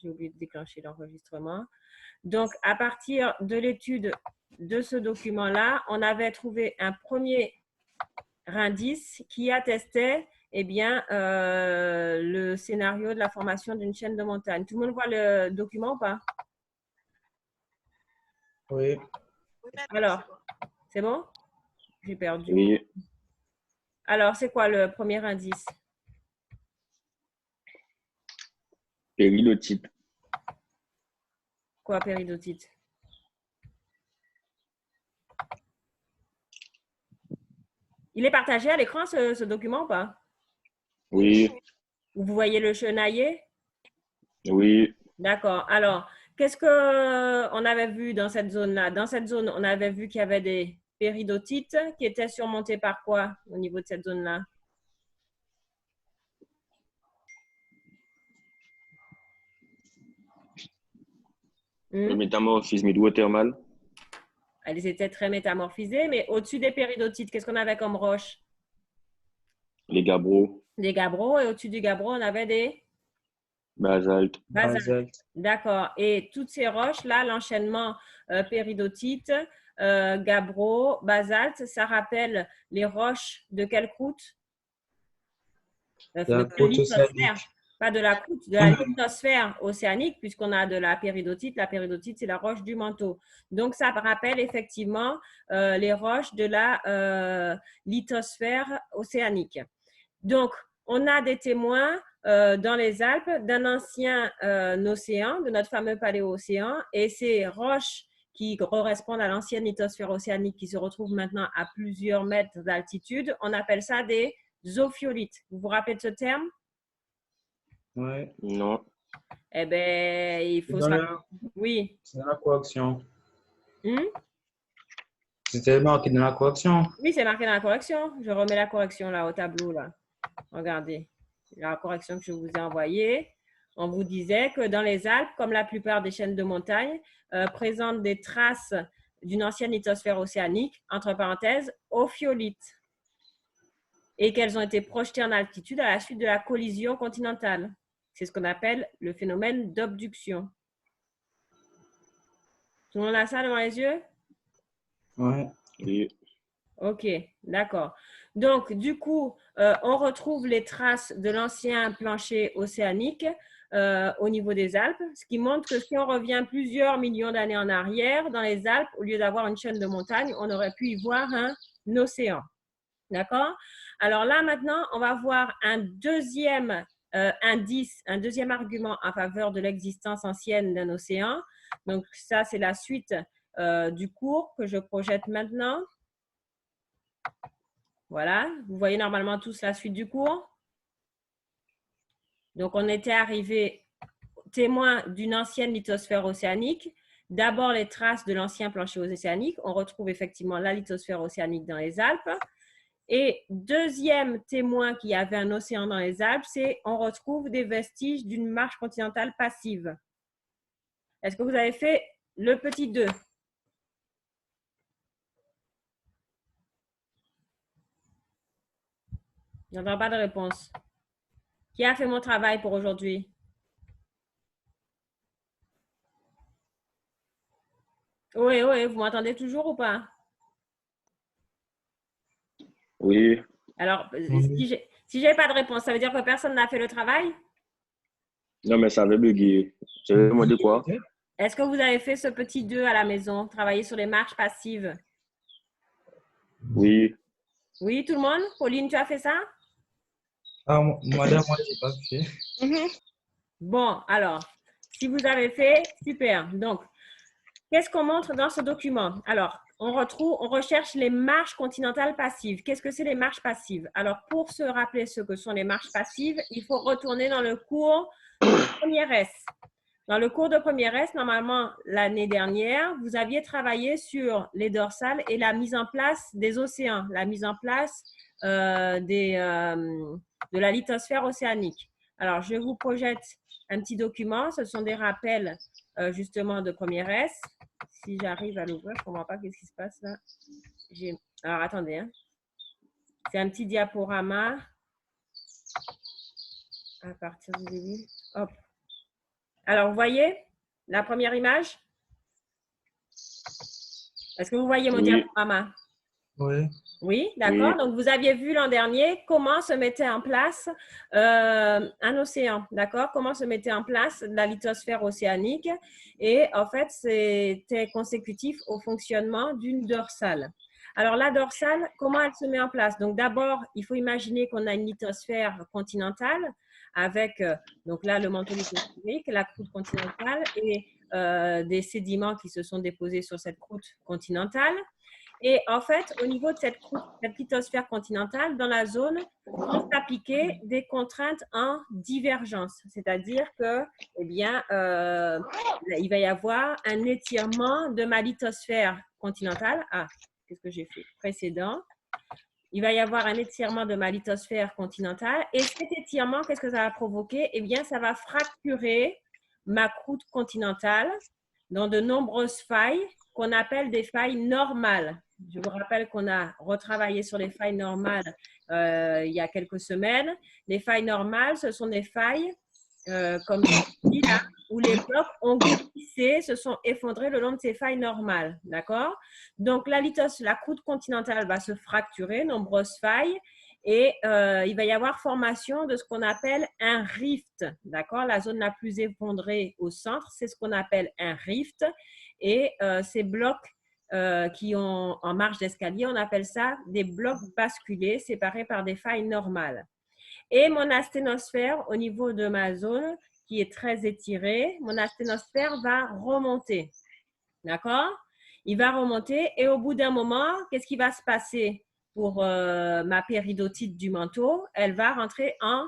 j'ai oublié de déclencher l'enregistrement. Donc, à partir de l'étude de ce document-là, on avait trouvé un premier indice qui attestait eh bien, le scénario de la formation d'une chaîne de montagne. Tout le monde voit le document ou pas? Oui. Alors, c'est bon? J'ai perdu. Oui. Alors, c'est quoi le premier indice? Péridotite. Quoi, péridotite? Il est partagé à l'écran, ce document ou pas? Oui. Vous voyez le chenailler? Oui. D'accord. Alors, qu'est-ce qu'on avait vu dans cette zone-là? Dans cette zone, on avait vu qu'il y avait des péridotites qui étaient surmontées par quoi au niveau de cette zone-là? Le métamorphisme hydrothermal. Elles étaient très métamorphisées, mais au-dessus des péridotites, qu'est-ce qu'on avait comme roche? Les gabbros. Des gabbros, et au-dessus du gabbro, on avait des Basalte. basaltes. D'accord. Et toutes ces roches-là, l'enchaînement péridotite, gabbro, basalte, ça rappelle les roches de quelle croûte? De la De croûte lithosphère. océanique. Pas de la croûte, de la lithosphère océanique, puisqu'on a de la péridotite. La péridotite, c'est la roche du manteau. Donc, ça rappelle effectivement les roches de la lithosphère océanique. Donc, on a des témoins dans les Alpes d'un ancien océan, de notre fameux paléocéan, et ces roches qui correspondent à l'ancienne lithosphère océanique qui se retrouvent maintenant à plusieurs mètres d'altitude, on appelle ça des zophiolites. Vous vous rappelez de ce terme? Oui. Non. Eh bien, il faut Dans se... la, Oui. c'est dans la correction. Hmm? C'était marqué dans la correction. Oui, c'est marqué dans la correction. Je remets la correction là au tableau. Là. Regardez, la correction que je vous ai envoyée. On vous disait que dans les Alpes, comme la plupart des chaînes de montagne, présentent des traces d'une ancienne lithosphère océanique, entre parenthèses, ophiolite, et qu'elles ont été projetées en altitude à la suite de la collision continentale. C'est ce qu'on appelle le phénomène d'obduction. Tout le monde a ça devant les yeux? Oui. Oui. Ok, d'accord. Donc, du coup, on retrouve les traces de l'ancien plancher océanique au niveau des Alpes, ce qui montre que si on revient plusieurs millions d'années en arrière, dans les Alpes, au lieu d'avoir une chaîne de montagnes, on aurait pu y voir un océan. D'accord? Alors là, maintenant, on va voir un deuxième indice, un deuxième argument en faveur de l'existence ancienne d'un océan. Donc, ça, c'est la suite du cours que je projette maintenant. Voilà, vous voyez normalement tous la suite du cours. Donc, on était arrivé témoin d'une ancienne lithosphère océanique. D'abord, les traces de l'ancien plancher océanique. On retrouve effectivement la lithosphère océanique dans les Alpes. Et deuxième témoin qu'il y avait un océan dans les Alpes, c'est on retrouve des vestiges d'une marche continentale passive. Est-ce que vous avez fait le petit 2? Je n'entends pas de réponse. Qui a fait mon travail pour aujourd'hui? Oui, oui, vous m'entendez toujours ou pas? Oui. Alors, Oui. si j'ai pas de réponse, ça veut dire que personne n'a fait le travail? Non, mais ça avait bugué. Je vais demander quoi? Est-ce que vous avez fait ce petit 2 à la maison, travailler sur les marches passives? Oui. Oui, tout le monde? Pauline, tu as fait ça? Ah, madame, moi, je n'ai pas fait. Bon, alors, si vous avez fait, super. Donc, qu'est-ce qu'on montre dans ce document? Alors, on recherche les marches continentales passives. Qu'est-ce que c'est les marches passives? Alors, pour se rappeler ce que sont les marches passives, il faut retourner dans le cours de première S. Dans le cours de première S, normalement, l'année dernière, vous aviez travaillé sur les dorsales et la mise en place des océans, la mise en place de la lithosphère océanique. Alors, je vous projette un petit document. Ce sont des rappels justement de première S. Si j'arrive à l'ouvrir, je ne comprends pas qu'est-ce qui se passe là. Alors, attendez. Hein. C'est un petit diaporama à partir du début. Hop. Alors, vous voyez la première image? Est-ce que vous voyez mon Oui, diaporama? Oui. Oui, d'accord. oui, Donc, vous aviez vu l'an dernier comment se mettait en place un océan, d'accord? Comment se mettait en place la lithosphère océanique. Et en fait, c'était consécutif au fonctionnement d'une dorsale. Alors, la dorsale, comment elle se met en place? Donc, d'abord, il faut imaginer qu'on a une lithosphère continentale avec, donc là, le manteau lithosphérique, la croûte continentale et des sédiments qui se sont déposés sur cette croûte continentale. Et en fait, au niveau de cette croûte, cette lithosphère continentale, dans la zone, vont s'appliquer des contraintes en divergence. C'est-à-dire que, eh bien, il va y avoir un étirement de ma lithosphère continentale. Ah, qu'est-ce que j'ai fait? Précédent. Il va y avoir un étirement de ma lithosphère continentale. Et cet étirement, qu'est-ce que ça va provoquer? Eh bien, ça va fracturer ma croûte continentale dans de nombreuses failles qu'on appelle des failles normales. Je vous rappelle qu'on a retravaillé sur les failles normales il y a quelques semaines. Les failles normales, ce sont des failles comme ici, là, où les blocs ont glissé, se sont effondrés le long de ces failles normales. D'accord? Donc, la croûte continentale va se fracturer, nombreuses failles, et il va y avoir formation de ce qu'on appelle un rift. D'accord? La zone la plus effondrée au centre, c'est ce qu'on appelle un rift. Et ces blocs qui ont en marge d'escalier, on appelle ça des blocs basculés séparés par des failles normales. Et mon asténosphère, au niveau de ma zone, qui est très étirée, mon asténosphère va remonter. D'accord? Il va remonter et au bout d'un moment, qu'est-ce qui va se passer pour ma péridotite du manteau? Elle va rentrer en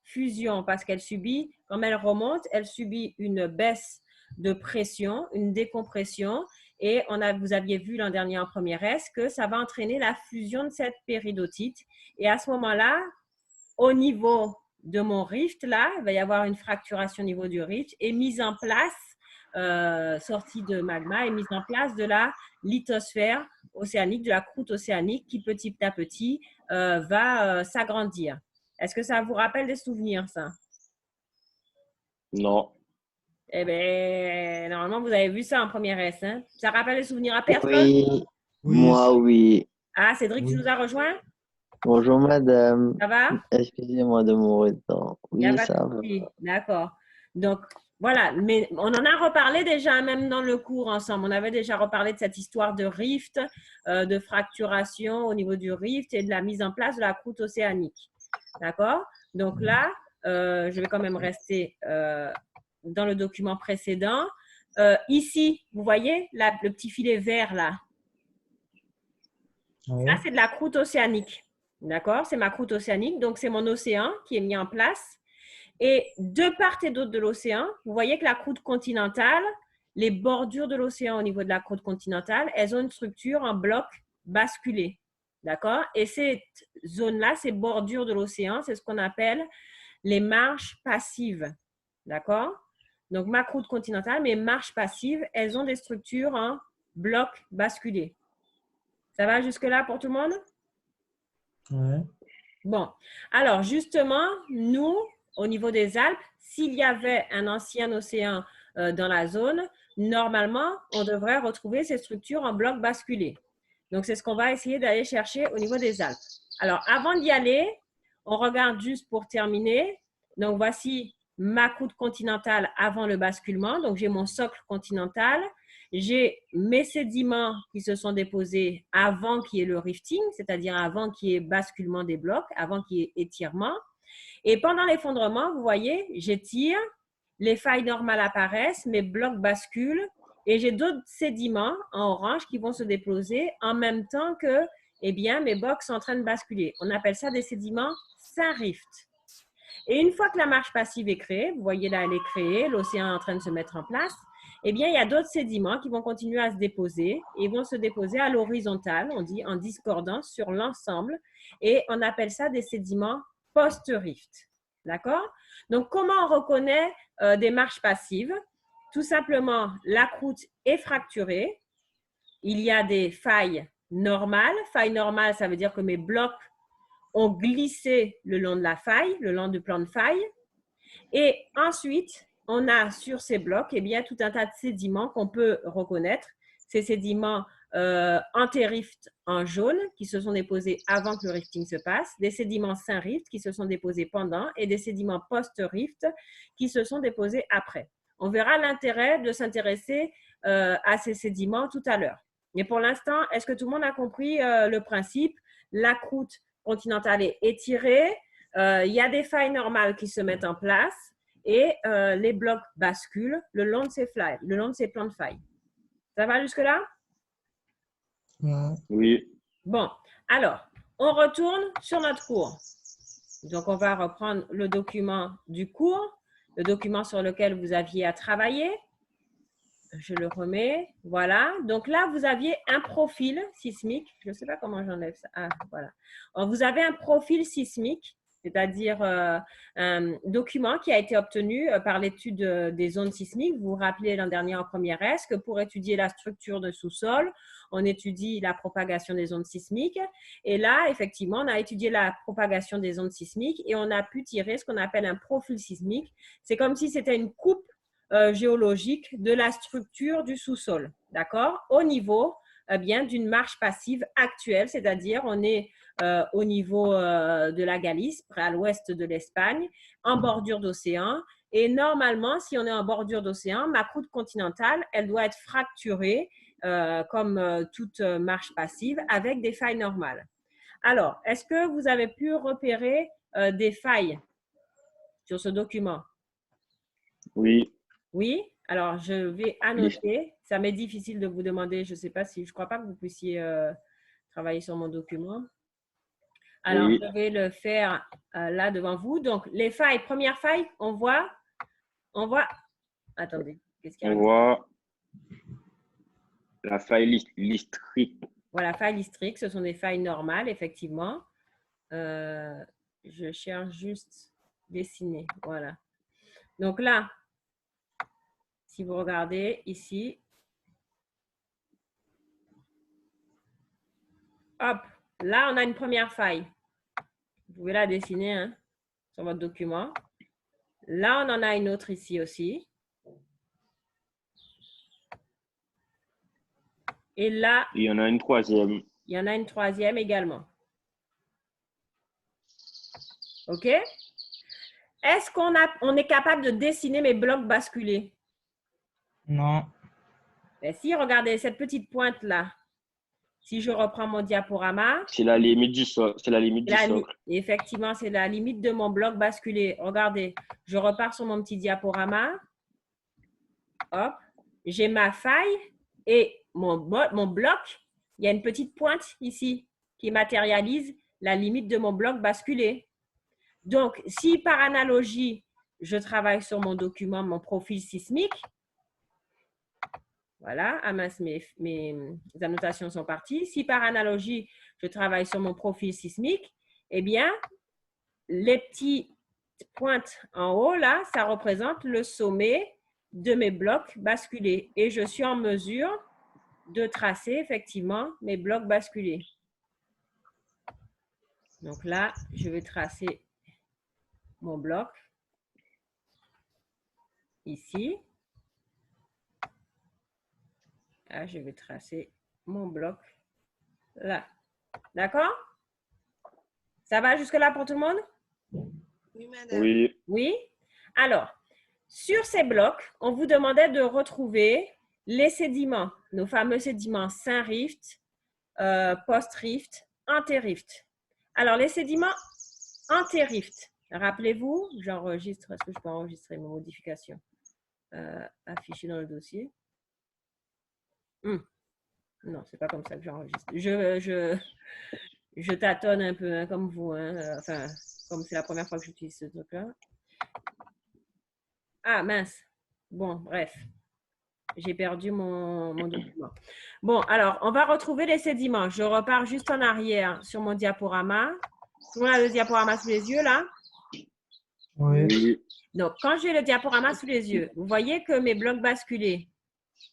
fusion parce qu'elle subit, comme elle remonte, elle subit une baisse de pression, une décompression. Et vous aviez vu l'an dernier en première S que ça va entraîner la fusion de cette péridotite. Et à ce moment-là, au niveau de mon rift, là, il va y avoir une fracturation au niveau du rift et mise en place, sortie de magma et mise en place de la lithosphère océanique, de la croûte océanique qui petit à petit va s'agrandir. Est-ce que ça vous rappelle des souvenirs, ça? non. Eh bien, normalement, vous avez vu ça en première S. Hein? Ça rappelle des souvenirs à personne? Oui, Oui. moi oui. Ah, Cédric, tu Oui. nous as rejoint? Bonjour madame. Ça va? Excusez-moi de mon retard. Il n'y a Oui, pas de ça va. souci. D'accord. Donc, voilà. Mais on en a reparlé déjà, même dans le cours ensemble. On avait déjà reparlé de cette histoire de rift, de fracturation au niveau du rift et de la mise en place de la croûte océanique. D'accord? Donc là, je vais quand même rester dans le document précédent. Ici, vous voyez le petit filet vert là. Oui. Ça, c'est de la croûte océanique. D'accord? C'est ma croûte océanique. Donc, c'est mon océan qui est mis en place. Et de part et d'autre de l'océan, vous voyez que la croûte continentale, les bordures de l'océan au niveau de la croûte continentale, elles ont une structure en bloc basculé. D'accord? Et cette zone-là, ces bordures de l'océan, c'est ce qu'on appelle les marges passives. D'accord? Donc, ma croûte continentale, mes marges passives, elles ont des structures en bloc basculé. Ça va jusque-là pour tout le monde? Oui. Bon, alors justement, nous, au niveau des Alpes, s'il y avait un ancien océan dans la zone, normalement, on devrait retrouver ces structures en bloc basculé. Donc, c'est ce qu'on va essayer d'aller chercher au niveau des Alpes. Alors, avant d'y aller, on regarde juste pour terminer. Donc, voici ma croûte continentale avant le basculement. Donc, j'ai mon socle continental. J'ai mes sédiments qui se sont déposés avant qu'il y ait le rifting, c'est-à-dire avant qu'il y ait basculement des blocs, avant qu'il y ait étirement. Et pendant l'effondrement, vous voyez, j'étire, les failles normales apparaissent, mes blocs basculent et j'ai d'autres sédiments en orange qui vont se déposer en même temps que eh bien, mes blocs sont en train de basculer. On appelle ça des sédiments sans rift. Et une fois que la marche passive est créée, vous voyez là, elle est créée, l'océan est en train de se mettre en place, eh bien, il y a d'autres sédiments qui vont continuer à se déposer et vont se déposer à l'horizontale, on dit en discordance sur l'ensemble, et on appelle ça des sédiments post-rift. D'accord? Donc, comment on reconnaît des marches passives? Tout simplement, la croûte est fracturée, il y a des failles normales. Failles normales, ça veut dire que mes blocs ont glissé le long de la faille, le long du plan de faille. Et ensuite, on a sur ces blocs eh bien, tout un tas de sédiments qu'on peut reconnaître. Ces sédiments anti-rift en jaune qui se sont déposés avant que le rifting se passe, des sédiments sin-rift qui se sont déposés pendant et des sédiments post-rift qui se sont déposés après. On verra l'intérêt de s'intéresser à ces sédiments tout à l'heure. Mais pour l'instant, est-ce que tout le monde a compris le principe? La croûte continentale est étirée, il y a des failles normales qui se mettent en place et les blocs basculent le long de ces plans de failles. Ça va jusque-là? Oui. Bon, alors, on retourne sur notre cours. Donc, on va reprendre le document du cours, le document sur lequel vous aviez à travailler. Je le remets. Voilà. Donc là, vous aviez un profil sismique. Je ne sais pas comment j'enlève ça. Ah, voilà. Alors, vous avez un profil sismique, c'est-à-dire un document qui a été obtenu par l'étude des zones sismiques. Vous vous rappelez l'an dernier en première S que pour étudier la structure de sous-sol, on étudie la propagation des ondes sismiques. Et là, effectivement, on a étudié la propagation des ondes sismiques et on a pu tirer ce qu'on appelle un profil sismique. C'est comme si c'était une coupe géologique de la structure du sous-sol, d'accord? Au niveau bien d'une marche passive actuelle, c'est-à-dire on est au niveau de la Galice, à l'ouest de l'Espagne, en bordure d'océan. Et normalement, si on est en bordure d'océan, ma croûte continentale, elle doit être fracturée comme toute marche passive avec des failles normales. Alors, est-ce que vous avez pu repérer des failles sur ce document? Oui. Oui, alors je vais annoter. Ça m'est difficile de vous demander, je ne sais pas si, je ne crois pas que vous puissiez travailler sur mon document. Alors, Oui. je vais le faire là devant vous. Donc, les failles, première faille, on voit, attendez, qu'est-ce qu'il y a? On voit la faille listrique. Voilà, failles listriques, ce sont des failles normales, effectivement. Je cherche juste dessiner, voilà. Donc là, si vous regardez ici, hop, là, on a une première faille. Vous pouvez la dessiner hein, sur votre document. Là, on en a une autre ici aussi. Et là, il y en a une troisième. Il y en a une troisième également. OK? Est-ce qu'on est capable de dessiner mes blocs basculés? Non. Ben, si, regardez cette petite pointe-là. Si je reprends mon diaporama. C'est la limite du socle. C'est la limite du socle. Effectivement, c'est la limite de mon bloc basculé. Regardez, je repars sur mon petit diaporama. Hop, j'ai ma faille et mon bloc. Il y a une petite pointe ici qui matérialise la limite de mon bloc basculé. Donc, si par analogie, je travaille sur mon document, mon profil sismique, voilà, ah mince, mes annotations sont parties. Si par analogie, je travaille sur mon profil sismique, eh bien, les petites pointes en haut, là, ça représente le sommet de mes blocs basculés. Et je suis en mesure de tracer effectivement mes blocs basculés. Donc là, je vais tracer mon bloc ici. Là, je vais tracer mon bloc là. D'accord? Ça va jusque-là pour tout le monde? Oui, madame. Oui. Oui? Alors, sur ces blocs, on vous demandait de retrouver les sédiments, nos fameux sédiments sin-rift, post-rift, anti-rift. Alors, les sédiments anti-rift, rappelez-vous, j'enregistre, est-ce que je peux enregistrer mes modifications affichées dans le dossier? Non, c'est pas comme ça que j'enregistre. Je tâtonne un peu, hein, comme vous. Hein, enfin, comme c'est la première fois que j'utilise ce truc-là. Ah, mince. Bon, bref. J'ai perdu mon document. Bon, alors, on va retrouver les sédiments. Je repars juste en arrière sur mon diaporama. Tout le monde a le diaporama sous les yeux, là? Oui. Donc, quand j'ai le diaporama sous les yeux, vous voyez que mes blocs basculés,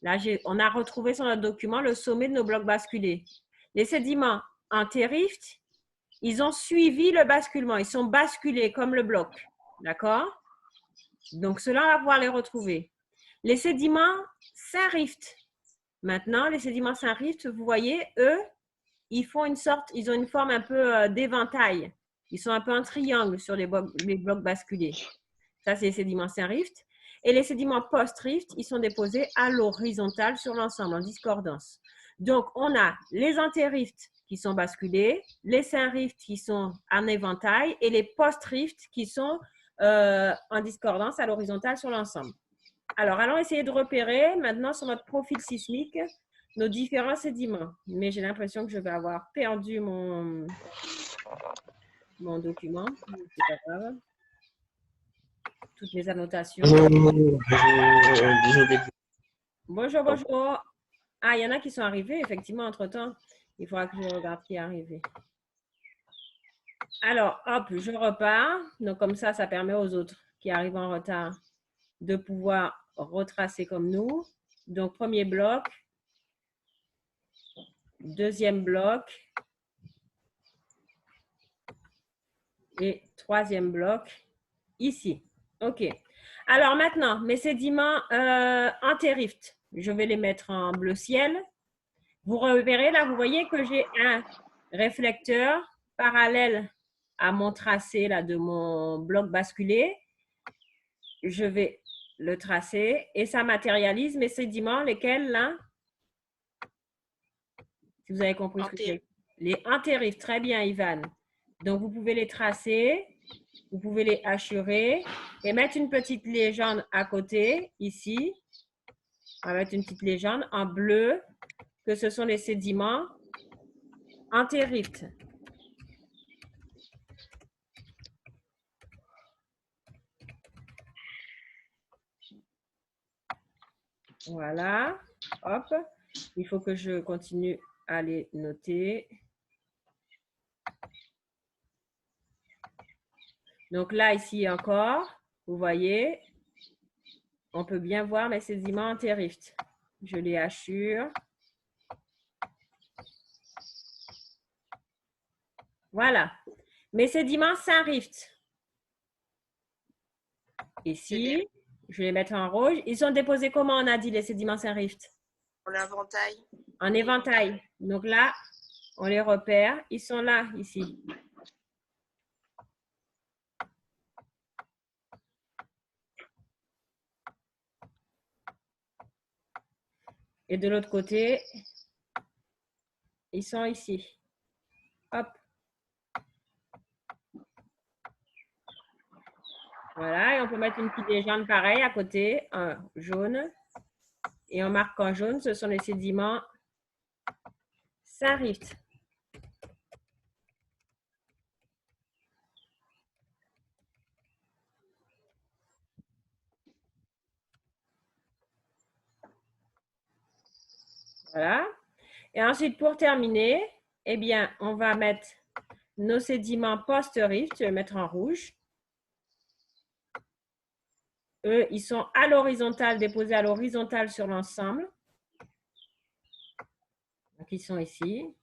là, on a retrouvé sur notre document le sommet de nos blocs basculés. Les sédiments anti-rift, ils ont suivi le basculement. Ils sont basculés comme le bloc. D'accord? Donc, ceux-là, on va pouvoir les retrouver. Les sédiments Saint-Rift. Maintenant, les sédiments Saint-Rift, vous voyez, eux, ils ont une forme un peu d'éventail. Ils sont un peu en triangle sur les blocs basculés. Ça, c'est les sédiments Saint-Rift. Et les sédiments post-Rift, ils sont déposés à l'horizontale sur l'ensemble, en discordance. Donc, on a les anté-Rift qui sont basculés, les Saint-Rift qui sont en éventail et les post-Rift qui sont en discordance à l'horizontale sur l'ensemble. Alors, allons essayer de repérer maintenant sur notre profil sismique nos différents sédiments. Mais j'ai l'impression que je vais avoir perdu mon document. C'est pas grave. Toutes mes annotations. Bonjour, bonjour. Ah, il y en a qui sont arrivés, effectivement, entre-temps. Il faudra que je regarde qui est arrivé. Alors, hop, je repars. Donc, comme ça permet aux autres qui arrivent en retard de pouvoir retracer comme nous. Donc, premier bloc. Deuxième bloc. Et troisième bloc, ici. OK. Alors, maintenant, mes sédiments anté-rift, je vais les mettre en bleu ciel. Vous repérez là, vous voyez que j'ai un réflecteur parallèle à mon tracé là, de mon bloc basculé. Je vais le tracer et ça matérialise mes sédiments, lesquels là? Si vous avez compris ce que c'est. Les anté-rift, très bien Ivan. Donc, vous pouvez les tracer, vous pouvez les hachurer et mettre une petite légende à côté, ici. On va mettre une petite légende en bleu, que ce sont les sédiments anté-rift. Voilà. Hop. Il faut que je continue à les noter. Donc là, ici encore, vous voyez, on peut bien voir mes sédiments anté-rift. Je les hachure. Voilà. Mes sédiments Saint-Rift. Ici, je vais les mettre en rouge. Ils sont déposés comment, on a dit, les sédiments Saint-Rift? En éventail. En éventail. Donc là, on les repère. Ils sont là, ici. Et de l'autre côté, ils sont ici. Hop. Voilà, et on peut mettre une petite légende pareille à côté, un jaune. Et on marque en jaune, ce sont les sédiments Saint-Rift. Voilà. Et ensuite, pour terminer, eh bien, on va mettre nos sédiments post-rift, je vais mettre en rouge. Eux, ils sont à l'horizontale, déposés à l'horizontale sur l'ensemble. Donc, ils sont ici.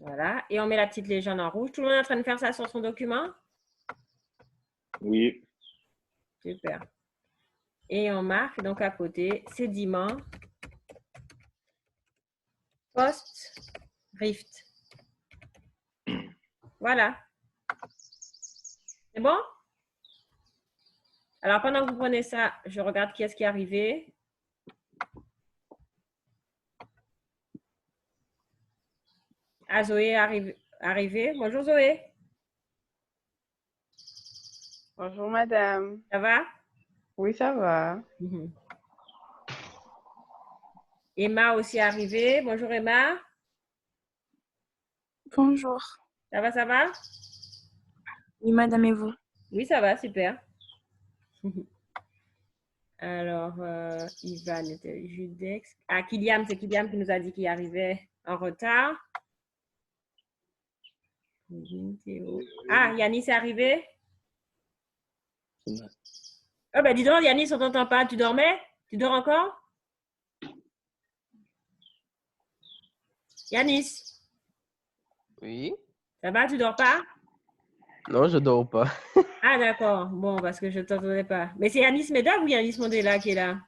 Voilà. Et on met la petite légende en rouge. Tout le monde est en train de faire ça sur son document? Oui. Super. Et on marque donc à côté sédiments post-rift. Voilà. C'est bon? Alors, pendant que vous prenez ça, je regarde qui est-ce qui est arrivé. Ah, Zoé est arrivée. Bonjour Zoé. Bonjour madame. Ça va? Oui, ça va. Emma aussi est arrivée. Bonjour Emma. Bonjour. Ça va, ça va? Oui, madame, et vous? Oui, ça va, super. Alors, Ivan était Judex. Ah, Kylian, c'est Kylian qui nous a dit qu'il arrivait en retard. Théo. Ah, Yanis est arrivé? Ah ben dis donc, Yanis, on t'entend pas. Tu dormais? Tu dors encore? Yanis, Oui? ça va, tu dors pas? Non, je dors pas. Ah d'accord, bon, parce que je ne t'entendais pas. Mais c'est Yanis Medov ou Yanis Mondela qui est là?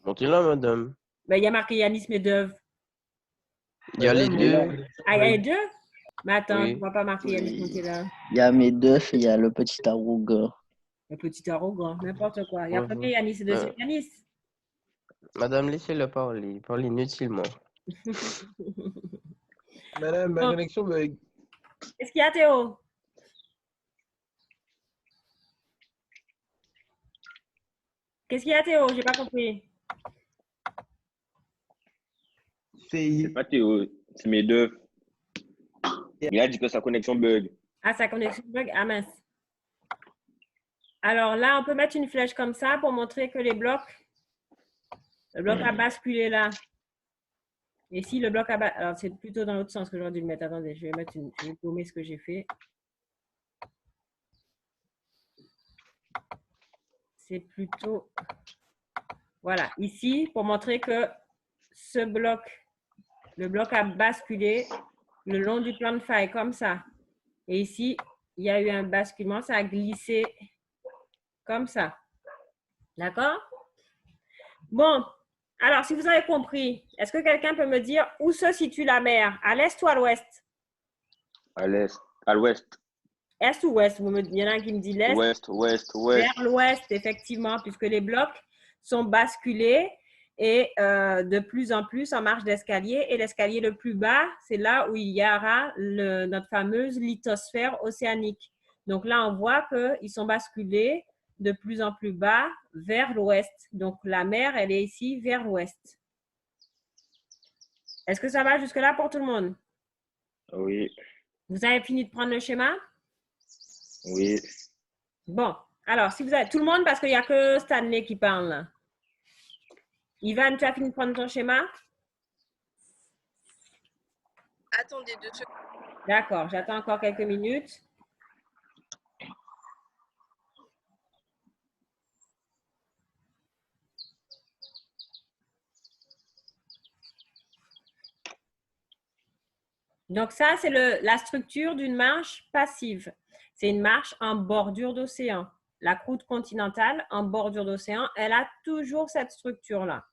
Montez là, madame. Ben, il y a marqué Yanis Medov. Il y a les Madame, deux. Ah, il y a les deux? Mais attends, je ne Oui. vois pas marqué Yanis Oui. Mondela. Il y a mes deux et il y a le petit arrogant. Le petit arrogant, n'importe quoi. Il y a Mhm. premier Yanis et deuxième Yanis. Madame, laissez-le parler. Il parle inutilement. madame, ma Bon, connexion bug. qu'est-ce qu'il y a, Théo? Qu'est-ce qu'il y a, Théo? J'ai pas compris. C'est C'est pas Théo, c'est mes deux. Il a dit que sa connexion bug. Ah, sa connexion bug? Ah mince. Alors là, on peut mettre une flèche comme ça pour montrer que le bloc a basculé là. Et si le bloc a basculé, alors c'est plutôt dans l'autre sens que j'aurais dû le mettre. Attendez, je vais gommer ce que j'ai fait. C'est plutôt, voilà, ici, pour montrer que ce bloc, le bloc a basculé le long du plan de faille, comme ça. Et ici, il y a eu un basculement, ça a glissé comme ça. D'accord? Bon, alors, si vous avez compris, est-ce que quelqu'un peut me dire où se situe la mer? À l'est ou à l'ouest? À l'est, à l'ouest. Est ou ouest? Il y en a un qui me dit l'est. Ouest. Vers l'ouest, effectivement, puisque les blocs sont basculés et de plus en plus en marche d'escalier. Et l'escalier le plus bas, c'est là où il y aura notre fameuse lithosphère océanique. Donc là, on voit qu'ils sont basculés de plus en plus bas vers l'ouest. Donc la mer, elle est ici vers l'ouest. Est-ce que ça va jusque-là pour tout le monde? Oui, Vous avez fini de prendre le schéma? oui. Bon, alors, si vous avez tout le monde, parce qu'il n'y a que Stanley qui parle là. Ivan, tu as fini de prendre ton schéma? Attendez 2 secondes. D'accord, j'attends encore quelques minutes. Donc ça, c'est la structure d'une marche passive. C'est une marche en bordure d'océan. La croûte continentale en bordure d'océan, elle a toujours cette structure-là.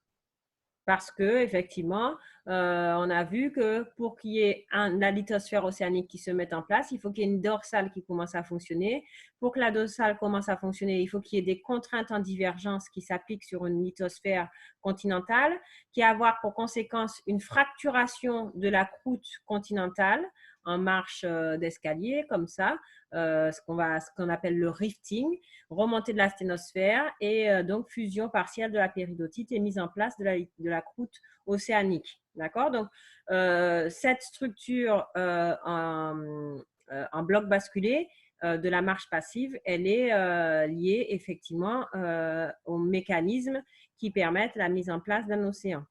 Parce que effectivement, on a vu que pour qu'il y ait la lithosphère océanique qui se mette en place, il faut qu'il y ait une dorsale qui commence à fonctionner. Pour que la dorsale commence à fonctionner, il faut qu'il y ait des contraintes en divergence qui s'appliquent sur une lithosphère continentale, qui a avoir pour conséquence une fracturation de la croûte continentale en marche d'escalier, comme ça, ce qu'on appelle le rifting, remontée de la sténosphère et donc fusion partielle de la péridotite et mise en place de la croûte océanique. D'accord? Donc, cette structure en bloc basculé de la marche passive, elle est liée effectivement aux mécanismes qui permettent la mise en place d'un océan.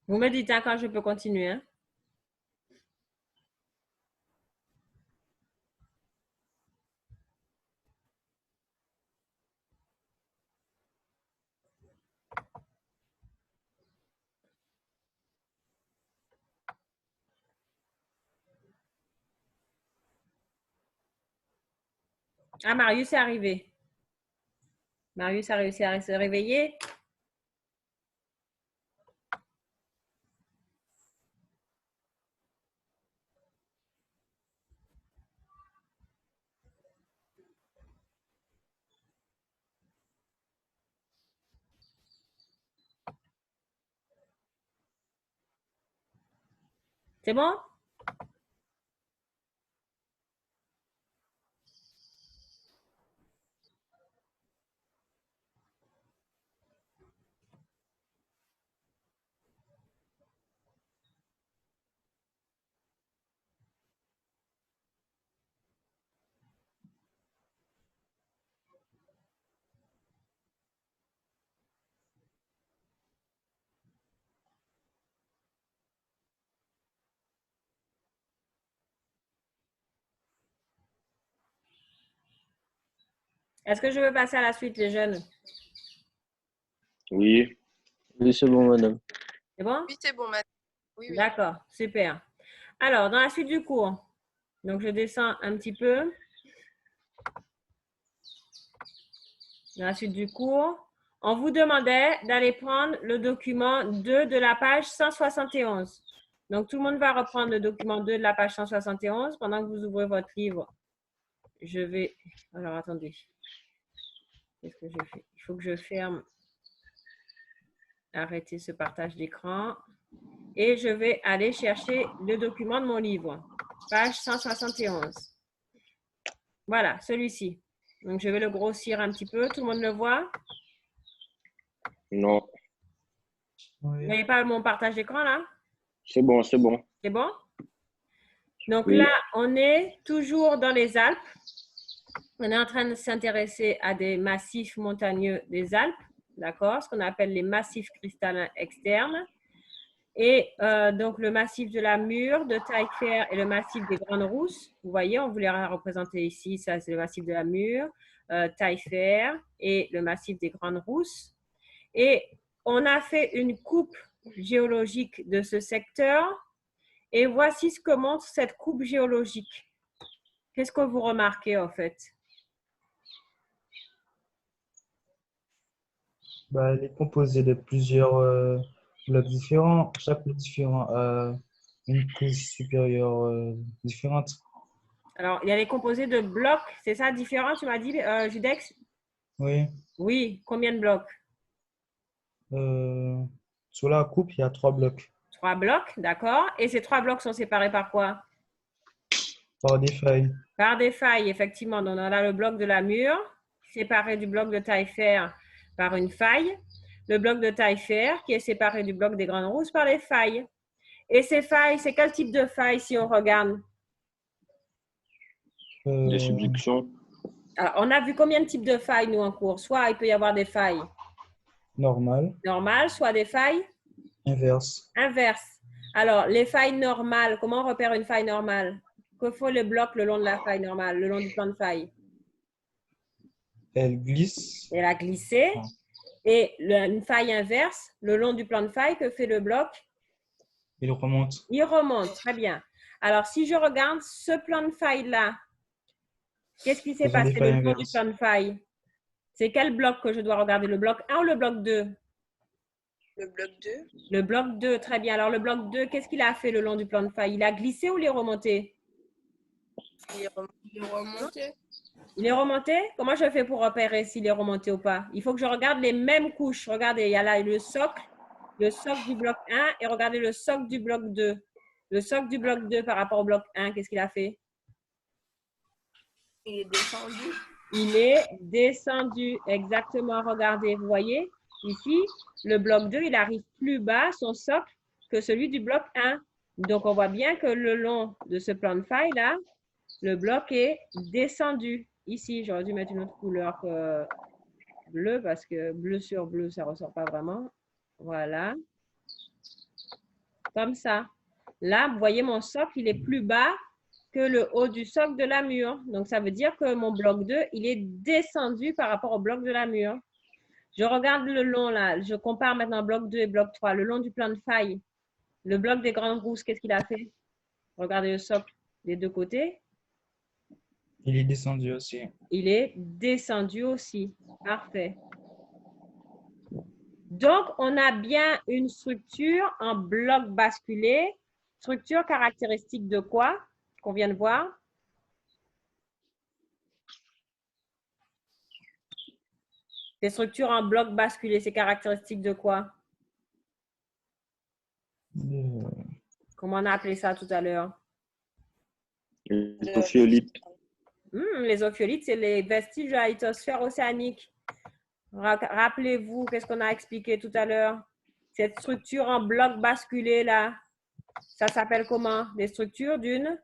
Vous me dites quand je peux continuer. Hein? Ah, Marius est arrivé. Marius a réussi à se réveiller. C'est bon? Est-ce que je veux passer à la suite, les jeunes? Oui. Oui, c'est bon, madame. C'est bon? Oui, c'est bon, madame. Oui, oui. D'accord, super. Alors, dans la suite du cours, donc je descends un petit peu. Dans la suite du cours, on vous demandait d'aller prendre le document 2 de la page 171. Donc, tout le monde va reprendre le document 2 de la page 171 pendant que vous ouvrez votre livre. Je vais… Alors, attendez. Qu'est-ce que je fais? Il faut que je ferme. Arrêter ce partage d'écran. Et je vais aller chercher le document de mon livre. Page 171. Voilà, celui-ci. Donc, je vais le grossir un petit peu. Tout le monde le voit? Non. Vous Oui. voyez pas mon partage d'écran là? C'est bon, c'est bon. C'est bon? Donc Oui. là, on est toujours dans les Alpes. On est en train de s'intéresser à des massifs montagneux des Alpes, d'accord? Ce qu'on appelle les massifs cristallins externes. Et donc, le massif de la Mure, de Taillefer et le massif des Grandes Rousses. Vous voyez, on vous les a représentés ici. Ça, c'est le massif de la Mure, Taillefer et le massif des Grandes Rousses. Et on a fait une coupe géologique de ce secteur. Et voici ce que montre cette coupe géologique. Qu'est-ce que vous remarquez, en fait? Bah, elle est composée de plusieurs blocs différents. Chaque bloc différent a une couche supérieure différente. Alors, il y a les composés de blocs, c'est ça, différents, tu m'as dit, Judex? Oui. Oui, combien de blocs? Sous la coupe, il y a 3 blocs 3 blocs, d'accord. Et ces 3 blocs sont séparés par quoi? par des failles. Par des failles, effectivement. Donc, on a le bloc de la Mure, séparé du bloc de Taillefer par une faille. Le bloc de Taillefer qui est séparé du bloc des Grandes Rousses par les failles. Et ces failles, c'est quel type de failles si on regarde? Des subductions. Alors, on a vu combien de types de failles, nous, en cours? Soit il peut y avoir des failles Normal, normales, soit des failles inverse. inverses. Alors, les failles normales, comment on repère une faille normale? Que faut le bloc le long de la faille normale, le long du plan de faille? Elle glisse. Elle a glissé. Et une faille inverse, le long du plan de faille, que fait le bloc? Il remonte. Il remonte, très bien. Alors, si je regarde ce plan de faille-là, qu'est-ce qui s'est Ce sont des passé failles le long du inverses. plan de faille? C'est quel bloc que je dois regarder? Le bloc 1 ou le bloc 2? Le bloc 2. Le bloc 2, très bien. Alors, le bloc 2, qu'est-ce qu'il a fait le long du plan de faille? Il a glissé ou il est remonté? Il est remonté. Il est remonté? Comment je fais pour repérer s'il est remonté ou pas? Il faut que je regarde les mêmes couches. Regardez, il y a là le socle du bloc 1 et regardez le socle du bloc 2. Le socle du bloc 2 par rapport au bloc 1, qu'est-ce qu'il a fait? Il est descendu. Il est descendu, exactement. Regardez, vous voyez, ici, le bloc 2, il arrive plus bas, son socle, que celui du bloc 1. Donc, on voit bien que le long de ce plan de faille-là, le bloc est descendu. Ici, j'aurais dû mettre une autre couleur que bleu, parce que bleu sur bleu, ça ne ressort pas vraiment. Voilà. Comme ça. Là, vous voyez, mon socle, il est plus bas que le haut du socle de la mur. Donc, ça veut dire que mon bloc 2, il est descendu par rapport au bloc de la mur. Je regarde le long, là. Je compare maintenant bloc 2 et bloc 3. Le long du plan de faille, le bloc des Grandes Rousses, qu'est-ce qu'il a fait? Regardez le socle des deux côtés. Il est descendu aussi. Il est descendu aussi. Parfait. Donc, on a bien une structure en bloc basculé. Structure caractéristique de quoi? Qu'on vient de voir. Ces structures en bloc basculé, c'est caractéristique de quoi? Comment on a appelé ça tout à l'heure? Les ophiolites. Les ophiolites, c'est les vestiges de la lithosphère océanique. Rappelez-vous, qu'est-ce qu'on a expliqué tout à l'heure? Cette structure en bloc basculé, là, ça s'appelle comment? Des structures d'une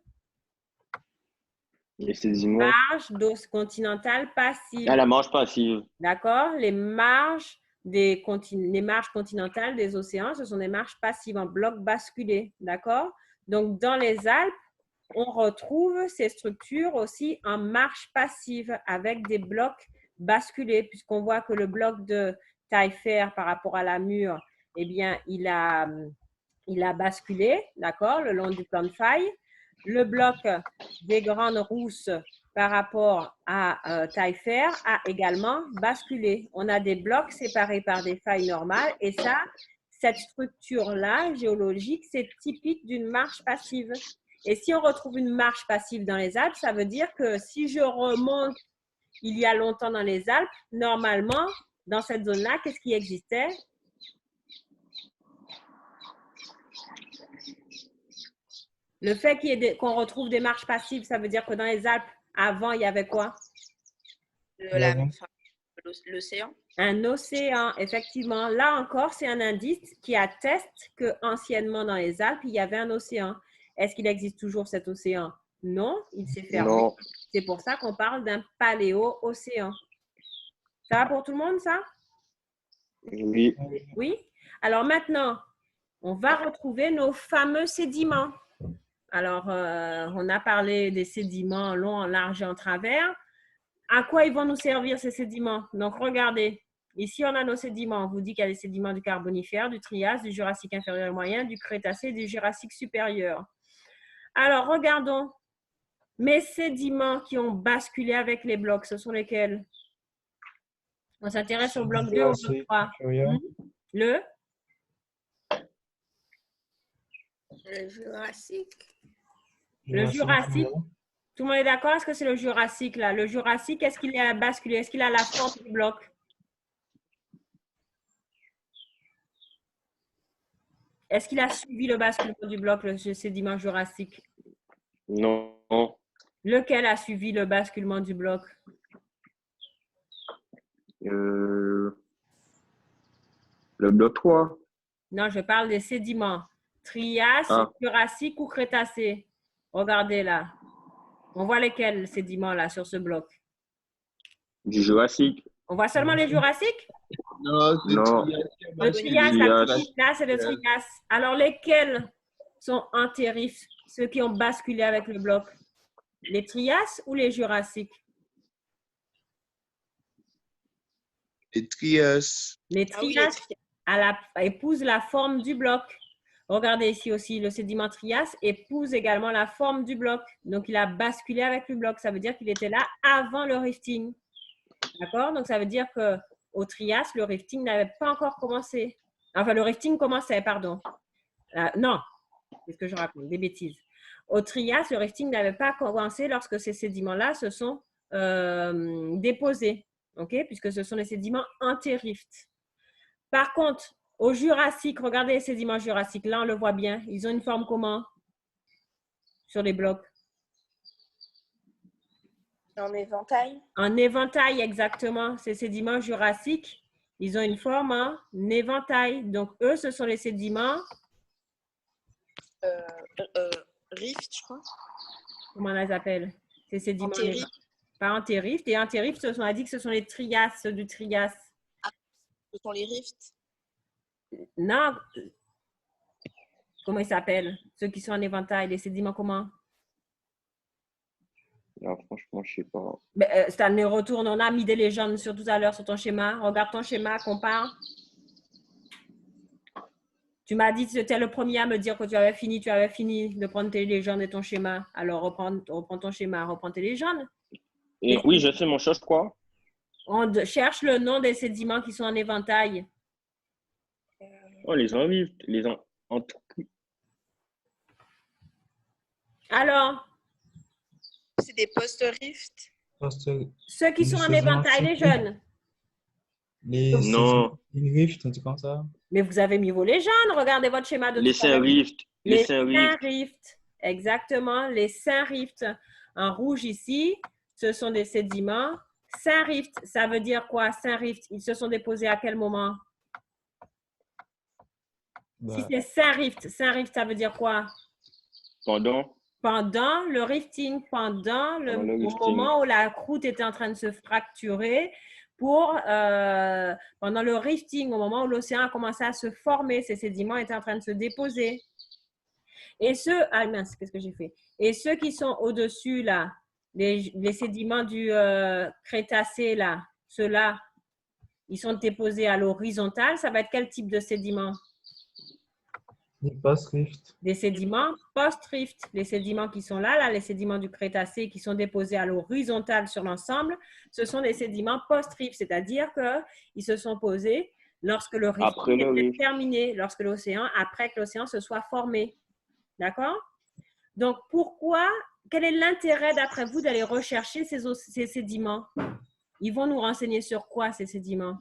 Les sédiments. marge d'eau continentale passive. Ah, la marge passive. D'accord? Les marges continentales des océans, ce sont des marges passives en bloc basculé. D'accord? Donc, dans les Alpes, on retrouve ces structures aussi en marche passive avec des blocs basculé puisqu'on voit que le bloc de taille fer par rapport à la mûre, eh bien, il a basculé, d'accord, le long du plan de faille. Le bloc des grandes rousses par rapport à taille fer a également basculé. On a des blocs séparés par des failles normales et ça, cette structure-là, géologique, c'est typique d'une marche passive. Et si on retrouve une marche passive dans les Alpes, ça veut dire que si je remonte il y a longtemps dans les Alpes, normalement, dans cette zone-là, qu'est-ce qui existait? Le fait qu'on retrouve des marches passives, ça veut dire que dans les Alpes, avant, il y avait quoi? L'océan. Un océan, effectivement. Là encore, c'est un indice qui atteste qu'anciennement, dans les Alpes, il y avait un océan. Est-ce qu'il existe toujours cet océan? Non, il s'est fermé. Non. C'est pour ça qu'on parle d'un paléo-océan. Ça va pour tout le monde, ça? Oui. Oui. Alors maintenant, on va retrouver nos fameux sédiments. Alors, on a parlé des sédiments en long, en large et en travers. À quoi ils vont nous servir ces sédiments? Donc, regardez. Ici, on a nos sédiments. On vous dit qu'il y a les sédiments du Carbonifère, du Trias, du Jurassique inférieur et moyen, du Crétacé et du Jurassique supérieur. Alors, regardons. Mes sédiments qui ont basculé avec les blocs, ce sont lesquels? On s'intéresse au bloc 2 ou au bloc 3. Le Jurassique. Le Jurassique. Tout le monde est d'accord? Est-ce que c'est le Jurassique là? Le Jurassique, est-ce qu'il a basculé? Est-ce qu'il a la forme du bloc? Est-ce qu'il a suivi le basculement du bloc, le sédiment jurassique? Non. Lequel a suivi le basculement du bloc? Le bloc 3. Non, je parle des sédiments. Trias, Jurassique ou Crétacé? Regardez là. On voit lesquels sédiments là sur ce bloc? Du Jurassique. On voit seulement les Jurassiques? Non. Le Trias, la petite là, c'est le Trias. Alors, lesquels sont antérifs, ceux qui ont basculé avec le bloc? Les Trias ou les Jurassiques? Les Trias. Les Trias épousent la forme du bloc. Regardez ici aussi, le sédiment Trias épouse également la forme du bloc. Donc, il a basculé avec le bloc. Ça veut dire qu'il était là avant le rifting. D'accord? Donc, ça veut dire qu'au Trias, le rifting n'avait pas encore commencé. Enfin, le rifting commençait, pardon. Non, c'est ce que je raconte, des bêtises. Au Trias, le rifting n'avait pas commencé lorsque ces sédiments-là se sont déposés. OK? Puisque ce sont les sédiments antérift. Par contre, au Jurassique, regardez les sédiments jurassiques. Là, on le voit bien. Ils ont une forme comment sur les blocs? En éventail. En éventail, exactement. Ces sédiments jurassiques, ils ont une forme en éventail. Donc, eux, ce sont les sédiments Rift, je crois. comment on les appelle? Ces sédiments Antérift. pas antérift. Et antérift, on a dit que ce sont les Trias, ceux du Trias. Ce sont les rifts. Non. Comment ils s'appellent? Ceux qui sont en éventail, les sédiments comment? Non, franchement, je ne sais pas. Stanley, retourne. On a mis des légendes sur tout à l'heure sur ton schéma. Regarde ton schéma, compare. Tu m'as dit que tu étais le premier à me dire que tu avais fini de prendre tes légendes et ton schéma. Alors, reprends ton schéma, reprends tes légendes. Et oui, je fais mon chose, quoi. On cherche le nom des sédiments qui sont en éventail. Oh, les enrives, Alors, c'est des post-rift. Ceux qui sont en éventail, les jeunes. Non. Les rifts, un truc comme ça. Mais vous avez mis vos légendes. Regardez votre schéma de Les Saint-Rift. Les Saint-Rift. Exactement, les Saint-Rift. En rouge ici, ce sont des sédiments. Saint-Rift, ça veut dire quoi? Saint-Rift, ils se sont déposés à quel moment? Si c'est Saint-Rift, ça veut dire quoi? Pendant le rifting, pendant le moment où la croûte était en train de se fracturer, pendant le rifting, au moment où l'océan a commencé à se former, ces sédiments étaient en train de se déposer. Et qu'est-ce que j'ai fait? Et ceux qui sont au-dessus, là, les sédiments du Crétacé, là, ceux-là, ils sont déposés à l'horizontale, ça va être quel type de sédiments? Des post-rift. Des sédiments post-rift. Les sédiments qui sont là, les sédiments du Crétacé qui sont déposés à l'horizontale sur l'ensemble, ce sont des sédiments post-rift, c'est-à-dire qu'ils se sont posés lorsque le rifting était terminé, lorsque l'océan, après que l'océan se soit formé. D'accord? Donc, quel est l'intérêt d'après vous d'aller rechercher ces sédiments? Ils vont nous renseigner sur quoi ces sédiments?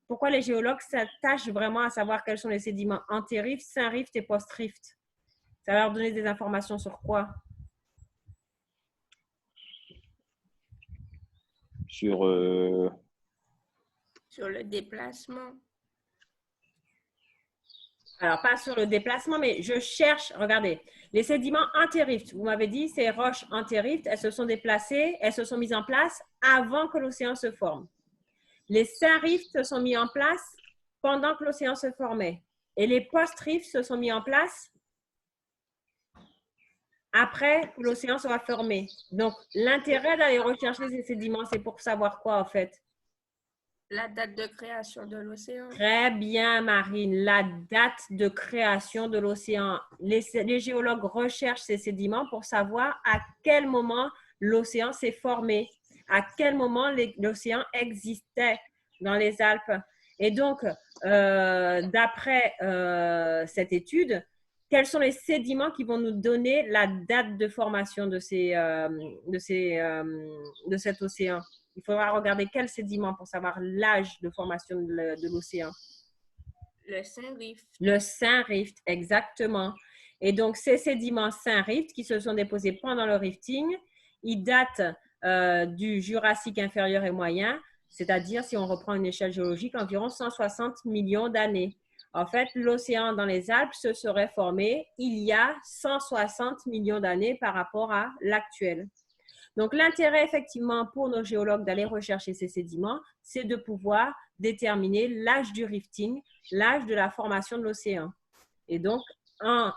Pourquoi les géologues s'attachent vraiment à savoir quels sont les sédiments anté-rift, sin-rift et post-rift? Ça va leur donner des informations sur quoi? Sur le déplacement. Alors, pas sur le déplacement, mais je cherche, regardez, les sédiments anté-rift, vous m'avez dit, ces roches anté-rift, elles se sont déplacées, elles se sont mises en place avant que l'océan se forme. Les sin-rifts se sont mis en place pendant que l'océan se formait. Et les post-rifts se sont mis en place après que l'océan soit formé. Donc, l'intérêt d'aller rechercher ces sédiments, c'est pour savoir quoi, en fait? La date de création de l'océan. Très bien, Marine. La date de création de l'océan. Les géologues recherchent ces sédiments pour savoir à quel moment l'océan s'est formé, à quel moment l'océan existait dans les Alpes. Et donc, d'après cette étude, quels sont les sédiments qui vont nous donner la date de formation de cet océan? Il faudra regarder quel sédiment pour savoir l'âge de formation de l'océan. Le sin-rift. Le sin-rift, exactement. Et donc, ces sédiments sin-rift qui se sont déposés pendant le rifting, ils datent du Jurassique inférieur et moyen, c'est-à-dire, si on reprend une échelle géologique, environ 160 millions d'années. En fait, l'océan dans les Alpes se serait formé il y a 160 millions d'années par rapport à l'actuel. Donc, l'intérêt, effectivement, pour nos géologues d'aller rechercher ces sédiments, c'est de pouvoir déterminer l'âge du rifting, l'âge de la formation de l'océan. Et donc, en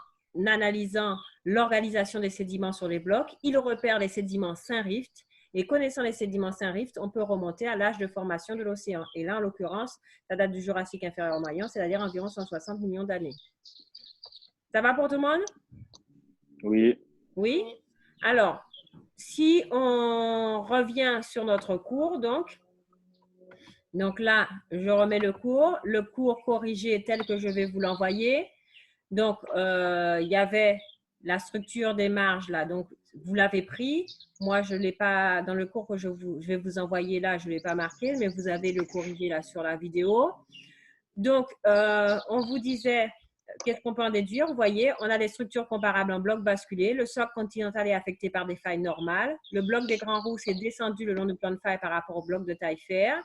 analysant l'organisation des sédiments sur les blocs, ils repèrent les sédiments sin-rift. Et connaissant les sédiments sin-rift, on peut remonter à l'âge de formation de l'océan. Et là, en l'occurrence, ça date du Jurassique inférieur moyen, c'est-à-dire environ 160 millions d'années. Ça va pour tout le monde? Oui. Oui? Alors, si on revient sur notre cours, donc là, je remets le cours corrigé tel que je vais vous l'envoyer. Donc, il y avait la structure des marges là, donc vous l'avez pris. Moi, je ne l'ai pas, dans le cours que je vais vous envoyer là, je ne l'ai pas marqué, mais vous avez le corrigé là sur la vidéo. Donc, on vous disait, qu'est-ce qu'on peut en déduire? Vous voyez, on a des structures comparables en bloc basculé. Le socle continental est affecté par des failles normales. Le bloc des Grands Roux s'est descendu le long du plan de faille par rapport au bloc de taille fer.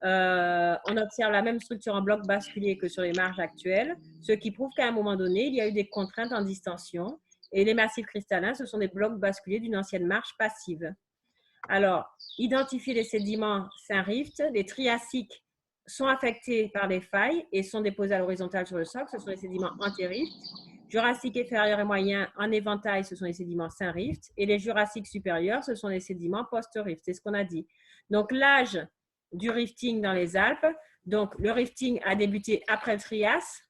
On observe la même structure en bloc basculé que sur les marges actuelles, ce qui prouve qu'à un moment donné, il y a eu des contraintes en distension. Et les massifs cristallins, ce sont des blocs basculés d'une ancienne marge passive. Alors, identifier les sédiments sin-rift, les triassiques sont affectés par des failles et sont déposés à l'horizontale sur le socle. Ce sont les sédiments anté-rift. Jurassique inférieur et moyen en éventail, ce sont les sédiments sin-rift. Et les jurassiques supérieurs, ce sont les sédiments post-rift. C'est ce qu'on a dit. Donc, l'âge du rifting dans les Alpes. Donc, le rifting a débuté après le Trias,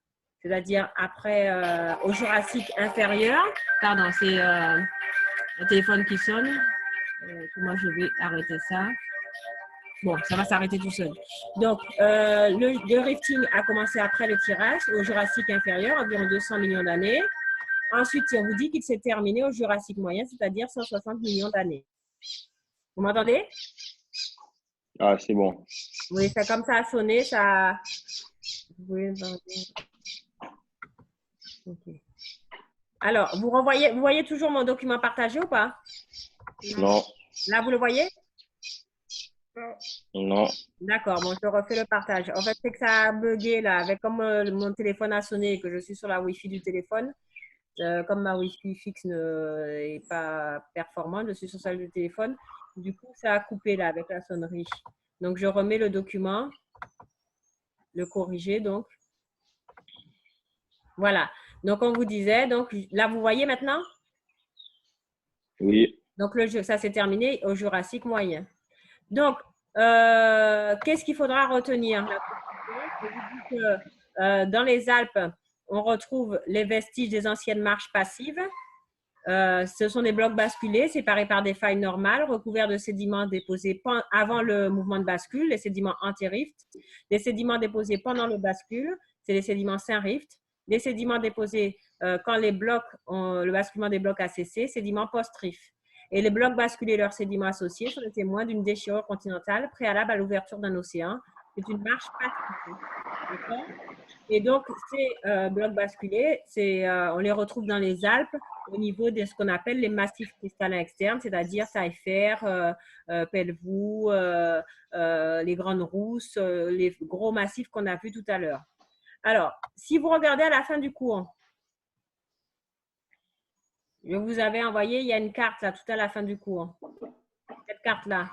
c'est-à-dire après au Jurassique inférieur. Pardon, c'est un téléphone qui sonne. Moi, je vais arrêter ça. Bon, ça va s'arrêter tout seul. Donc, le rifting a commencé après le tirage au Jurassique inférieur, environ 200 millions d'années. Ensuite, on vous dit qu'il s'est terminé au Jurassique moyen, c'est-à-dire 160 millions d'années. Vous m'entendez? Ah, c'est bon. Oui, c'est comme ça a sonné, ça... Ok. Alors, vous voyez toujours mon document partagé ou pas? Non. Là, vous le voyez? Non. D'accord, bon, je refais le partage. En fait, c'est que ça a bugué là, avec comme mon téléphone a sonné et que je suis sur la Wi-Fi du téléphone. Comme ma Wi-Fi fixe n'est pas performante, je suis sur celle du téléphone. Du coup, ça a coupé là avec la sonnerie. Donc, je remets le document, le corriger donc. Voilà. Donc, on vous disait, donc là, vous voyez maintenant? Oui. Donc, ça s'est terminé au Jurassique moyen. Donc, qu'est-ce qu'il faudra retenir? Je vous dis que dans les Alpes, on retrouve les vestiges des anciennes marches passives. Ce sont des blocs basculés séparés par des failles normales recouverts de sédiments déposés avant le mouvement de bascule, les sédiments anti-rift. Les sédiments déposés pendant le bascule, c'est les sédiments syn-rift. Les sédiments déposés quand le basculement des blocs a cessé, sédiments post-rift. Et les blocs basculés et leurs sédiments associés sont les témoins d'une déchirure continentale préalable à l'ouverture d'un océan. C'est une marche passive. D'accord? Et donc, ces blocs basculés, on les retrouve dans les Alpes au niveau de ce qu'on appelle les massifs cristallins externes, c'est-à-dire Taillefer, Pelvoux, les Grandes Rousses, les gros massifs qu'on a vus tout à l'heure. Alors, si vous regardez à la fin du cours, je vous avais envoyé, il y a une carte là, tout à la fin du cours. Cette carte-là.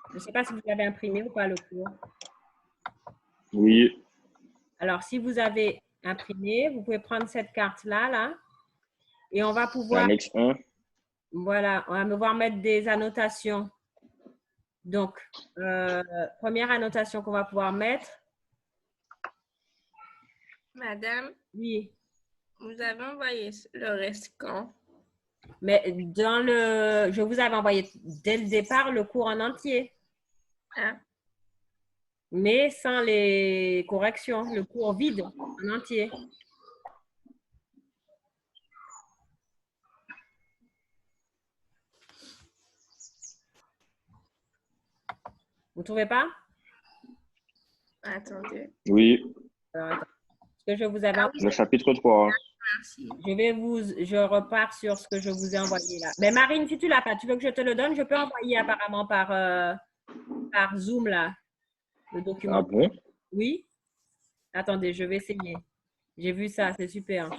Je ne sais pas si vous avez imprimé ou pas le cours. Oui. Alors, si vous avez imprimé, vous pouvez prendre cette carte-là, là, et on va pouvoir, Annexe 1. voilà, on va devoir mettre des annotations. Donc, première annotation qu'on va pouvoir mettre. Madame, Oui, vous avez envoyé le reste quand? mais je vous avais envoyé dès le départ le cours en entier, Hein? mais sans les corrections, le cours vide en entier. Vous ne trouvez pas? Attendez. Oui. Alors, attends. Ce que je vous avais Le chapitre 3. Merci. je repars sur ce que je vous ai envoyé là. Mais Marine, si tu l'as pas, tu veux que je te le donne? Je peux envoyer apparemment par Zoom là, le document. Ah bon? Oui? Attendez, je vais essayer. J'ai vu ça, c'est super.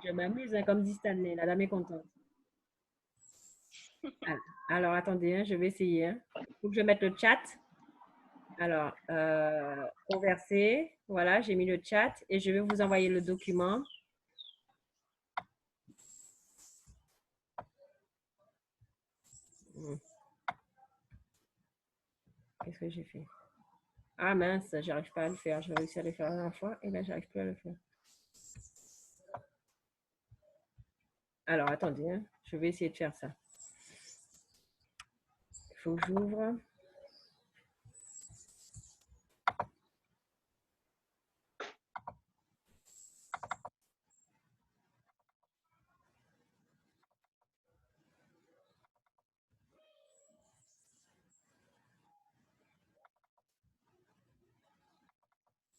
Je m'amuse hein, comme dit Stanley, la dame est contente. Alors, attendez, hein, je vais essayer. Il faut que je mette le chat. Alors, converser. Voilà, j'ai mis le chat et je vais vous envoyer le document. Qu'est-ce que j'ai fait? Ah mince, j'arrive pas à le faire. J'ai réussi à le faire la dernière fois et là, j'arrive plus à le faire. Alors, attendez, hein, je vais essayer de faire ça. Il faut que j'ouvre.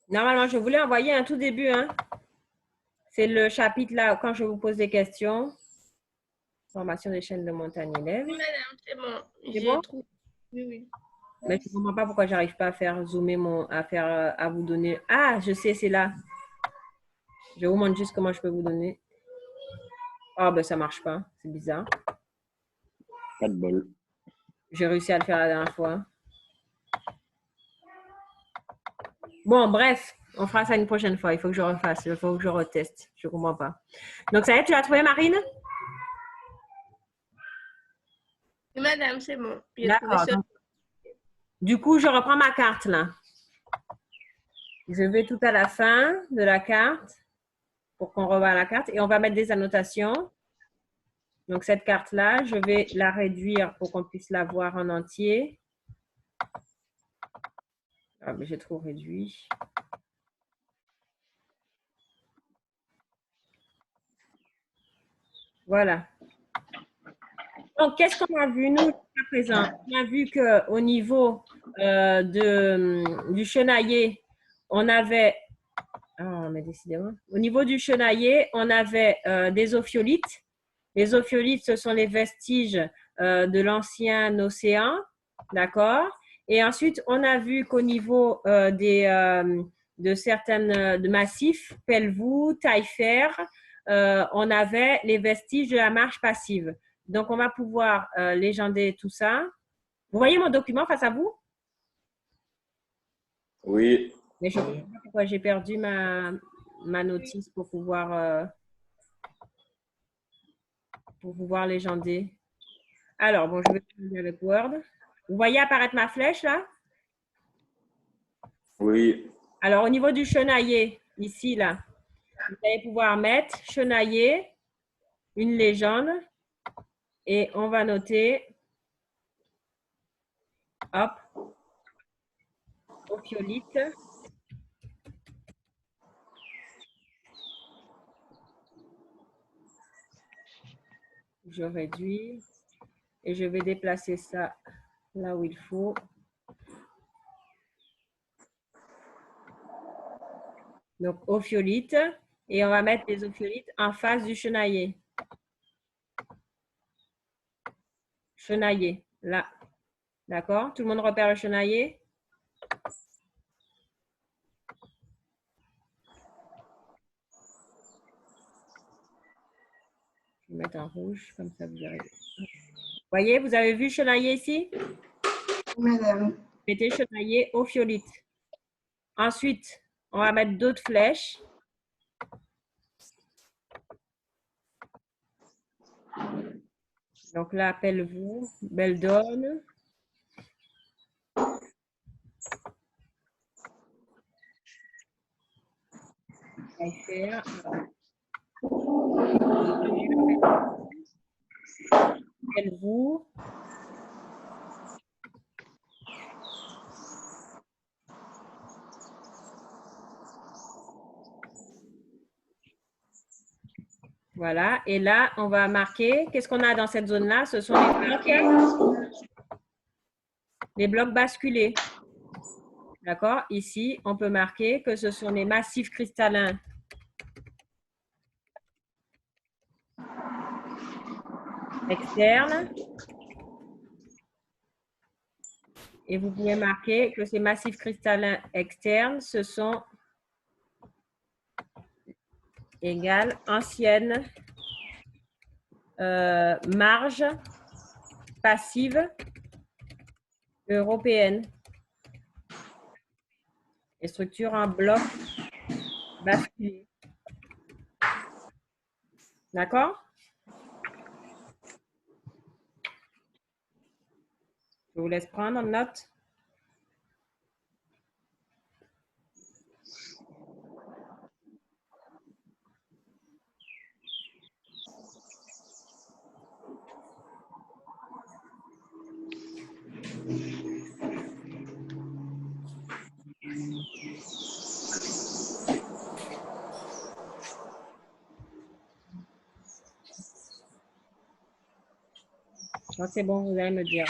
Normalement, je voulais envoyer un tout début. Hein. C'est le chapitre là, quand je vous pose des questions. Formation des chaînes de montagne élèves. Oui, madame, c'est bon. C'est bon? Trouvé. Oui, oui. Mais je ne comprends pas pourquoi je n'arrive pas à faire zoomer à vous donner. Ah, je sais, c'est là. Je vous montre juste comment je peux vous donner. Ah, ben ça ne marche pas. C'est bizarre. Pas de bol. J'ai réussi à le faire la dernière fois. Bon, bref, on fera ça une prochaine fois. Il faut que je refasse. Il faut que je reteste. Je ne comprends pas. Donc, ça y est, tu l'as trouvé, Marine? Oui, madame, c'est bon. D'accord. Du coup, je reprends ma carte là. Je vais tout à la fin de la carte pour qu'on revoie la carte et on va mettre des annotations. Donc, cette carte-là, je vais la réduire pour qu'on puisse la voir en entier. Ah, mais j'ai trop réduit. Voilà. Donc, qu'est-ce qu'on a vu, nous, jusqu'à présent? On a vu qu'au niveau du chenailler, on avait... Ah, mais décidément. Au niveau du chenailler, on avait des ophiolites. Les ophiolites, ce sont les vestiges de l'ancien océan. D'accord? Et ensuite, on a vu qu'au niveau de certains massifs, Pelvoux, Taillefer, on avait les vestiges de la marche passive. Donc, on va pouvoir légender tout ça. Vous voyez mon document face à vous? Oui. Mais je ne sais pas pourquoi j'ai perdu ma notice pour pouvoir... pour pouvoir légender. Alors, bon, je vais terminer avec Word. Vous voyez apparaître ma flèche là? Oui. Alors, au niveau du chenaillé, ici, là, vous allez pouvoir mettre chenaillé, une légende, et on va noter, hop, ophiolite. Je réduis et je vais déplacer ça là où il faut. Donc, ophiolite. Et on va mettre les ophiolites en face du chenaillé. Chenaillé, là. D'accord? Tout le monde repère le chenaillé? Je vais mettre en rouge, comme ça vous arrivez. Voyez, vous avez vu chenaillé ici? Madame. Mettez chenaillé ophiolite. Ensuite, on va mettre d'autres flèches. Donc là, appelle-vous, Beldon. FR. Appelle-vous. Voilà. Et là, on va marquer. Qu'est-ce qu'on a dans cette zone-là? Ce sont les blocs basculés. D'accord? Ici, on peut marquer que ce sont les massifs cristallins externes. Et vous pouvez marquer que ces massifs cristallins externes, ce sont égales anciennes marges passives européennes. Et structure en bloc basculé. D'accord? Je vous laisse prendre note. Quand c'est bon, vous allez me dire.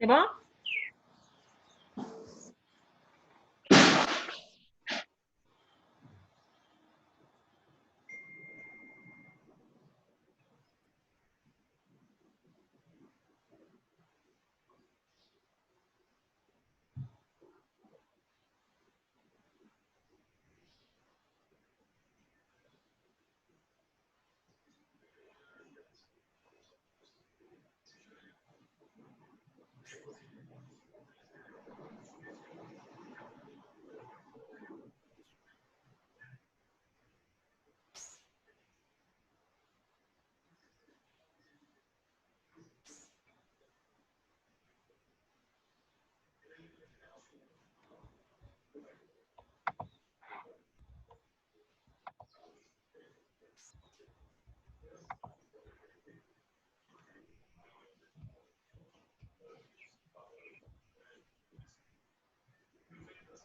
C'est bon?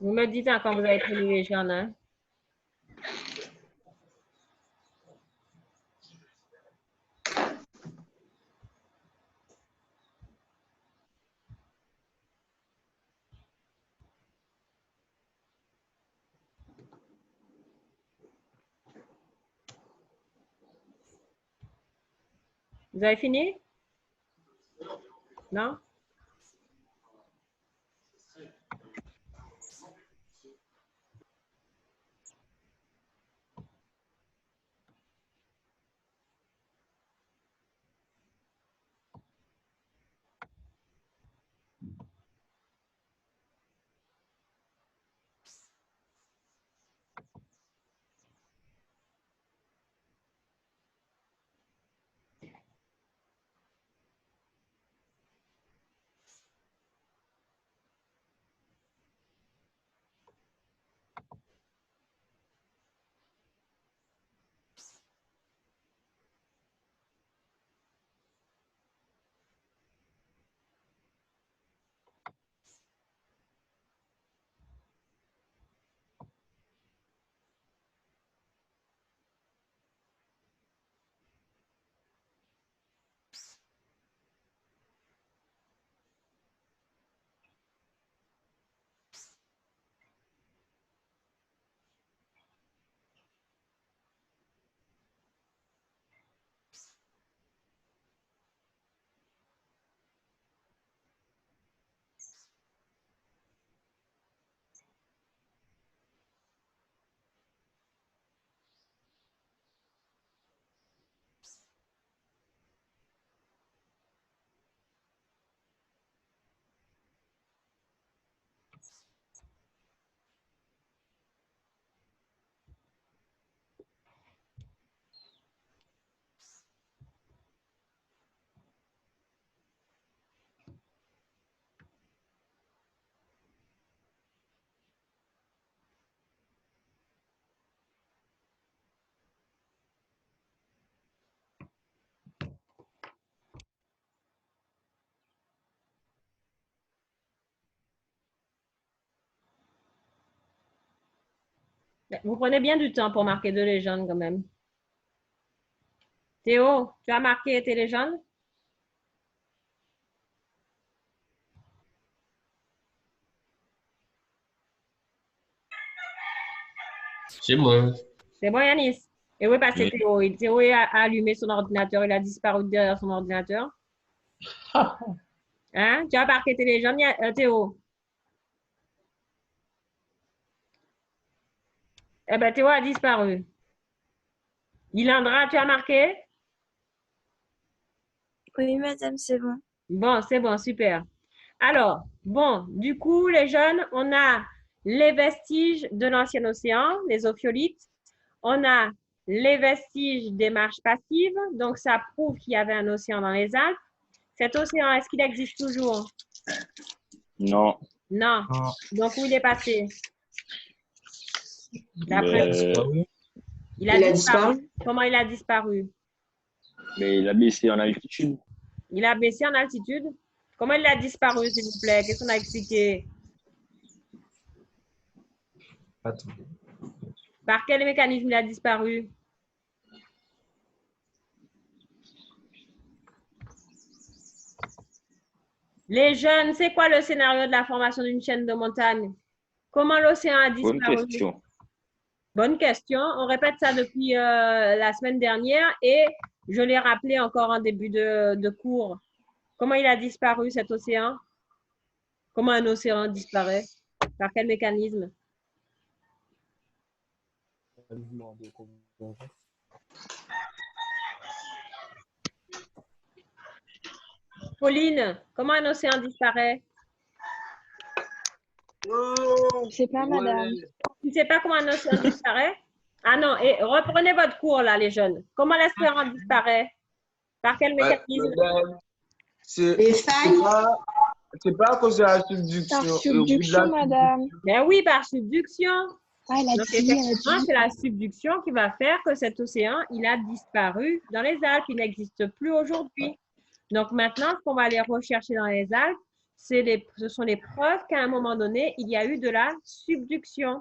Vous me dites hein, quand vous avez pris les jeunes. Hein? Vous avez fini? Non? Vous prenez bien du temps pour marquer deux légendes quand même. Théo, tu as marqué tes légendes? C'est moi. C'est bon, Yanis? Et où est passé Oui. Théo? Théo a allumé son ordinateur, il a disparu derrière son ordinateur. Hein? Tu as marqué tes légendes, Théo? Eh bien, Théo a disparu. Ilandra, tu as marqué? Oui, madame, c'est bon. Bon, c'est bon, super. Alors, bon, du coup, les jeunes, on a les vestiges de l'ancien océan, les ophiolites. On a les vestiges des marches passives. Donc, ça prouve qu'il y avait un océan dans les Alpes. Cet océan, est-ce qu'il existe toujours? Non. Non. Non. Donc, où il est passé? Mais, Il a disparu. Comment il a disparu? mais il a baissé en altitude. Il a baissé en altitude. Comment il a disparu, s'il vous plaît? Qu'est-ce qu'on a expliqué? Attends. Par quel mécanisme il a disparu? Les jeunes, c'est quoi le scénario de la formation d'une chaîne de montagne? Comment l'océan a disparu? Bonne question. Bonne question. On répète ça depuis la semaine dernière et je l'ai rappelé encore en début de cours. Comment il a disparu cet océan? Comment un océan disparaît? Par quel mécanisme? Pauline, comment un océan disparaît? Je sais pas, madame. Tu ne sais pas comment un océan disparaît? Ah non, et reprenez votre cours là, les jeunes. Comment l'espérance disparaît? Par quel mécanisme? Madame, c'est Les failles. pas à cause de la subduction. Par subduction, madame. Ben oui, par subduction. Ah, elle a Donc, dit, elle a effectivement, dit. c'est la subduction qui va faire que cet océan, il a disparu dans les Alpes. Il n'existe plus aujourd'hui. Donc, maintenant, ce qu'on va aller rechercher dans les Alpes, ce sont les preuves qu'à un moment donné, il y a eu de la subduction.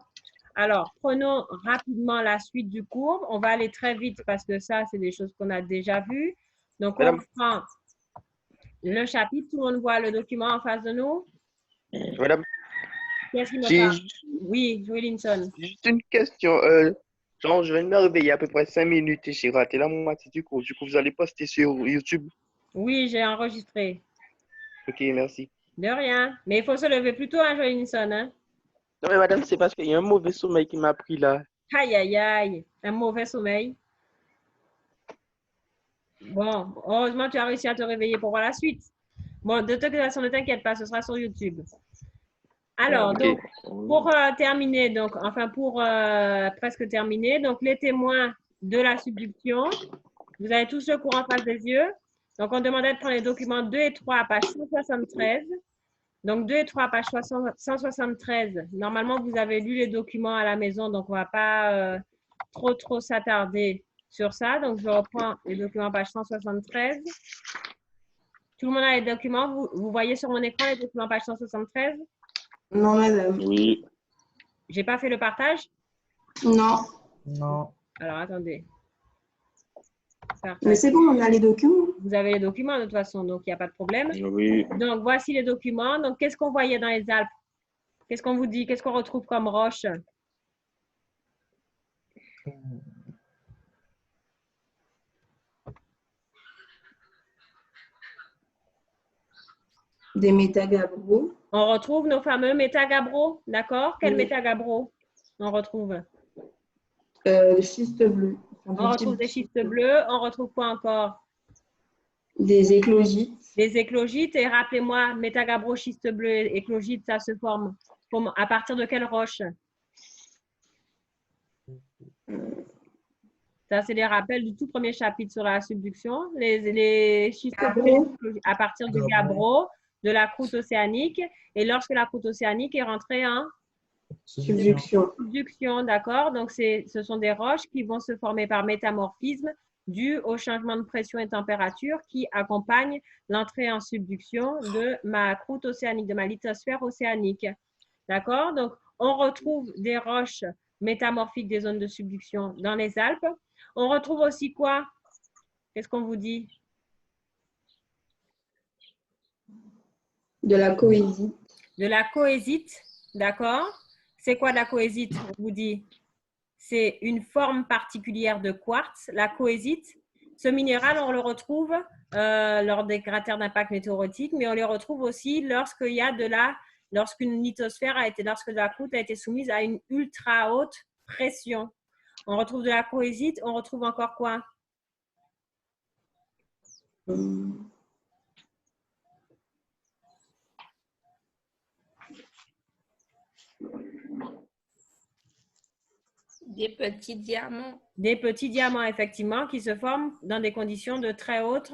Alors, prenons rapidement la suite du cours. On va aller très vite parce que ça, c'est des choses qu'on a déjà vues. Donc, on prend le chapitre. Tout le monde voit le document en face de nous. Madame, Qu'est-ce qui me j'ai parle? Oui, Joey Linson. juste une question. Genre, je viens de me réveiller il y a à peu près 5 minutes et j'ai raté la moitié du cours. Du coup, vous allez poster sur YouTube. Oui, j'ai enregistré. Ok, merci. De rien. Mais il faut se lever plus tôt, hein, Jolinson, hein? Non, mais madame, c'est parce qu'il y a un mauvais sommeil qui m'a pris là. Aïe, aïe, aïe. Un mauvais sommeil. Bon, heureusement, tu as réussi à te réveiller pour voir la suite. Bon, de toute façon, ne t'inquiète pas, ce sera sur YouTube. Alors, Ok. donc, pour terminer, donc, enfin, pour presque terminer, donc, les témoins de la subduction, vous avez tous le cours en face des yeux. Donc, on demandait de prendre les documents 2 et 3 à page 173. Donc, 2 et 3 à page 173. Normalement, vous avez lu les documents à la maison, donc on ne va pas trop s'attarder sur ça. Donc, je reprends les documents page 173. Tout le monde a les documents. Vous voyez sur mon écran les documents page 173? Non, madame. Oui. J'ai pas fait le partage? Non. Non. Alors, attendez. Partage. Mais c'est bon, on a les documents. Vous avez les documents de toute façon, donc il n'y a pas de problème. Oui. Donc, voici les documents. Donc, qu'est-ce qu'on voyait dans les Alpes? Qu'est-ce qu'on vous dit? Qu'est-ce qu'on retrouve comme roche? Des métagabbros. On retrouve nos fameux métagabbros, d'accord? Quel Oui. métagabbro on retrouve? Des schistes bleus. On retrouve des schistes bleus. On retrouve quoi encore? Des éclogites. Des éclogites. Et rappelez-moi, métagabbro, schiste bleu, éclogite, ça se forme à partir de quelle roche? Ça, c'est les rappels du tout premier chapitre sur la subduction. Les schistes bleus à partir du gabbro, de la croûte océanique. Et lorsque la croûte océanique est rentrée en subduction, d'accord? Donc, ce sont des roches qui vont se former par métamorphisme dû au changement de pression et température qui accompagne l'entrée en subduction de ma croûte océanique, de ma lithosphère océanique. D'accord? Donc, on retrouve des roches métamorphiques des zones de subduction dans les Alpes. On retrouve aussi quoi? Qu'est-ce qu'on vous dit? De la cohésite. De la cohésite, d'accord? C'est quoi de la cohésite? On vous dit, c'est une forme particulière de quartz, la cohésite. Ce minéral, on le retrouve lors des cratères d'impact météoritique, mais on les retrouve aussi lorsqu'il y a lorsqu'une lithosphère lorsque la croûte a été soumise à une ultra haute pression. On retrouve de la cohésite, on retrouve encore quoi? Des petits diamants. Des petits diamants, effectivement, qui se forment dans des conditions de très haute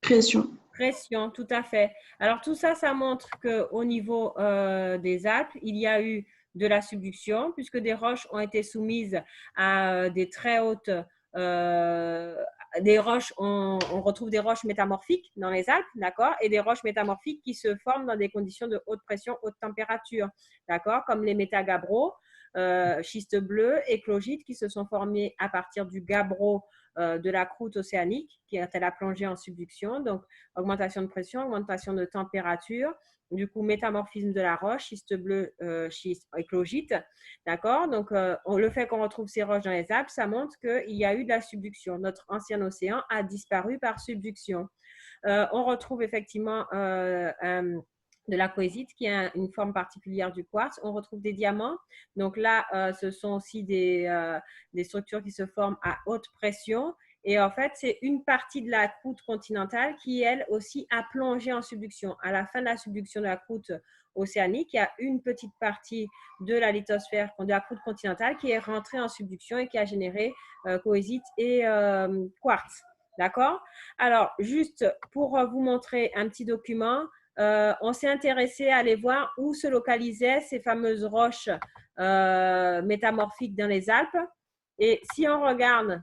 pression. Pression, tout à fait. Alors, tout ça, ça montre qu'au niveau des Alpes, il y a eu de la subduction, puisque des roches ont été soumises à des très hautes... des roches, on retrouve des roches métamorphiques dans les Alpes, d'accord, et des roches métamorphiques qui se forment dans des conditions de haute pression, haute température, d'accord, comme les métagabbros, schistes bleus, éclogites qui se sont formés à partir du gabbro de la croûte océanique qui a plongé en subduction, donc augmentation de pression, augmentation de température, du coup métamorphisme de la roche, schiste bleu, schiste éclogite, d'accord. Donc le fait qu'on retrouve ces roches dans les Alpes, ça montre qu'il y a eu de la subduction. Notre ancien océan a disparu par subduction. On retrouve effectivement de la cohésite, qui est une forme particulière du quartz. On retrouve des diamants. Donc là, ce sont aussi des structures qui se forment à haute pression. Et en fait, c'est une partie de la croûte continentale qui, elle aussi, a plongé en subduction. À la fin de la subduction de la croûte océanique, il y a une petite partie de la lithosphère, de la croûte continentale, qui est rentrée en subduction et qui a généré cohésite et quartz. D'accord? Alors, juste pour vous montrer un petit document, on s'est intéressé à aller voir où se localisaient ces fameuses roches métamorphiques dans les Alpes. Et si on regarde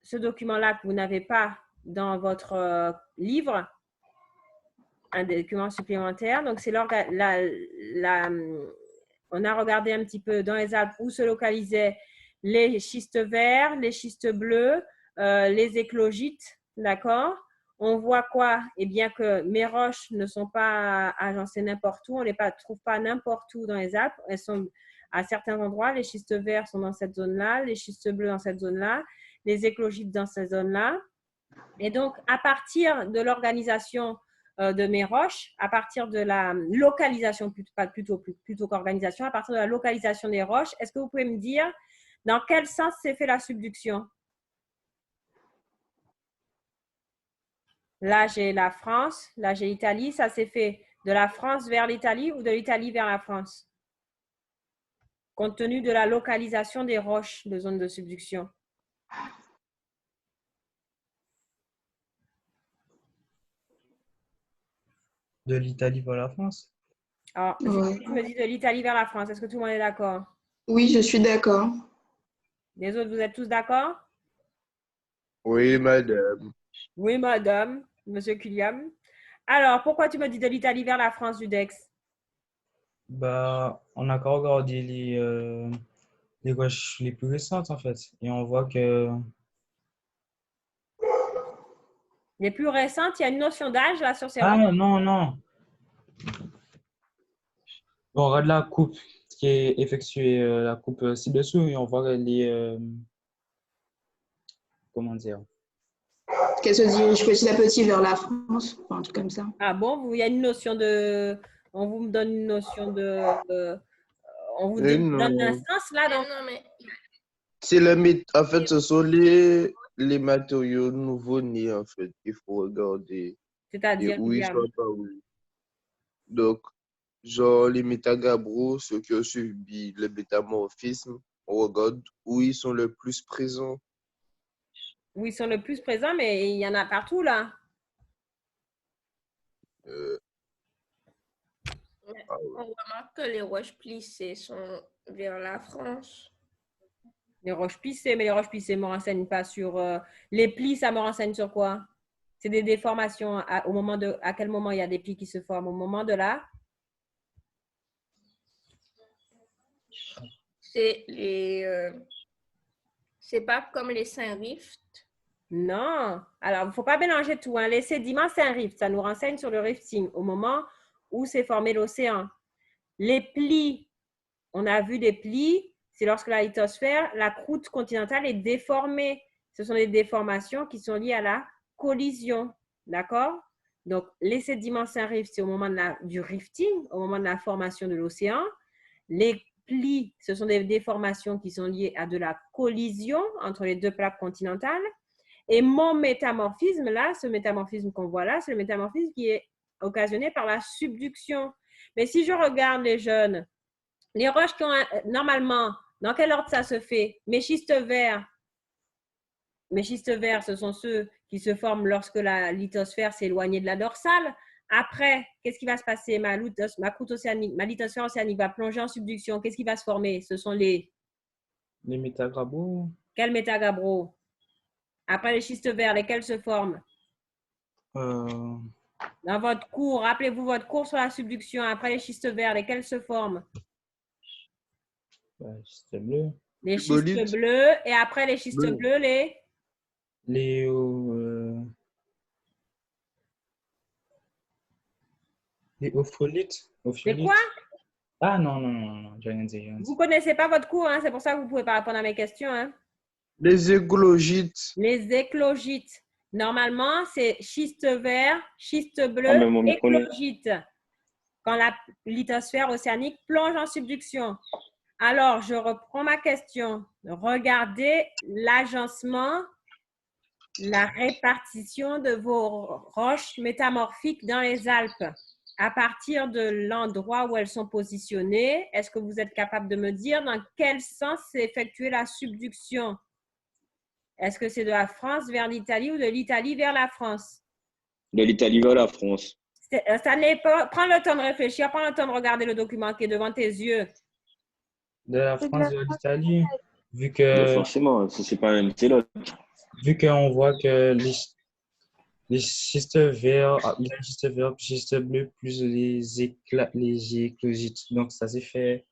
ce document-là que vous n'avez pas dans votre livre, un document supplémentaire, donc c'est on a regardé un petit peu dans les Alpes où se localisaient les schistes verts, les schistes bleus, les éclogites, d'accord? On voit quoi? Eh bien que mes roches ne sont pas agencées n'importe où, on ne les trouve pas n'importe où dans les Alpes, elles sont à certains endroits. Les schistes verts sont dans cette zone-là, les schistes bleus dans cette zone-là, les éclogites dans cette zone-là. Et donc, à partir de l'organisation de mes roches, à partir de la localisation, plutôt qu'organisation, à partir de la localisation des roches, est-ce que vous pouvez me dire dans quel sens s'est fait la subduction? Là, j'ai la France, là, j'ai l'Italie. Ça s'est fait de la France vers l'Italie ou de l'Italie vers la France? Compte tenu de la localisation des roches de zone de subduction. De l'Italie vers la France. Alors, Ouais. tu me dis de l'Italie vers la France. Est-ce que tout le monde est d'accord? Oui, je suis d'accord. Les autres, vous êtes tous d'accord? Oui, madame. Oui, madame, monsieur Kyliam. Alors, pourquoi tu me dis de l'Italie vers la France, Judex? Bah, on a qu'à regarder les roches les plus récentes, en fait. Et on voit que, Les plus récentes, il y a une notion d'âge là sur ces ah, roches. non, non. On regarde la coupe qui est effectuée, la coupe ci-dessous, et on voit les, comment dire? Qu'elle se dirige petit à petit vers la France, enfin, un truc comme ça. Ah bon, il y a une notion de... On vous donne une notion de... on vous Eh donne un non. sens là donc. C'est en fait, ce sont les matériaux nouveau-nés, en fait, qu'il faut regarder. Et C'est-à-dire, où ils sont Kyliam. apparus. Donc, genre les métagabbros, ceux qui ont subi le métamorphisme, on regarde où ils sont le plus présents. Où ils sont le plus présents, mais il y en a partout là. Euh, On remarque que les roches plissées sont vers la France. Les roches plissées, mais les roches plissées ne me renseignent pas sur... les plis, ça me renseigne sur quoi? C'est des déformations. Au moment de... À quel moment il y a des plis qui se forment? Au moment de là? C'est c'est pas comme les Saint-Rift. Non. Alors, il ne faut pas mélanger tout. Hein. Les sédiments, c'est un rift. Ça nous renseigne sur le rifting au moment où s'est formé l'océan. Les plis, on a vu des plis, c'est lorsque la lithosphère, la croûte continentale est déformée. Ce sont des déformations qui sont liées à la collision. D'accord? Donc, les sédiments, c'est un rift, c'est au moment du rifting, au moment de la formation de l'océan. Les plis, ce sont des déformations qui sont liées à de la collision entre les deux plaques continentales. Et mon métamorphisme, là, ce métamorphisme qu'on voit là, c'est le métamorphisme qui est occasionné par la subduction. Mais si je regarde les jeunes, les roches qui ont, normalement, dans quel ordre ça se fait? Mes schistes verts, ce sont ceux qui se forment lorsque la lithosphère s'est éloignée de la dorsale. Après, qu'est-ce qui va se passer? Ma croûte océanique, ma lithosphère océanique va plonger en subduction. Qu'est-ce qui va se former? Ce sont les métagabbros. Quels métagabbros? Après les schistes verts, lesquels se forment? Dans votre cours, rappelez-vous votre cours sur la subduction. Après les schistes verts, lesquels se forment? Schistes bleus. Les schistes bleus. Et après les schistes bleus, les ophrolites. C'est quoi? Ah non, j'ai rien dit. Vous ne connaissez pas votre cours, hein? C'est pour ça que vous ne pouvez pas répondre à mes questions. Hein? Les éclogites. Les éclogites. Normalement, c'est schiste vert, schiste bleu, éclogite. Quand la lithosphère océanique plonge en subduction. Alors, je reprends ma question. Regardez l'agencement, la répartition de vos roches métamorphiques dans les Alpes. À partir de l'endroit où elles sont positionnées, est-ce que vous êtes capable de me dire dans quel sens s'est effectuée la subduction? Est-ce que c'est de la France vers l'Italie ou de l'Italie vers la France? De l'Italie vers la France. Ça n'est pas... Prends le temps de réfléchir, prends le temps de regarder le document qui est devant tes yeux. De la France vers l'Italie, vu que... Mais forcément, c'est pas un c'est l'autre. Vu qu'on voit que les schistes verts, il y a les schistes verts, puis schistes bleus, plus les éclogites. Donc, ça s'est fait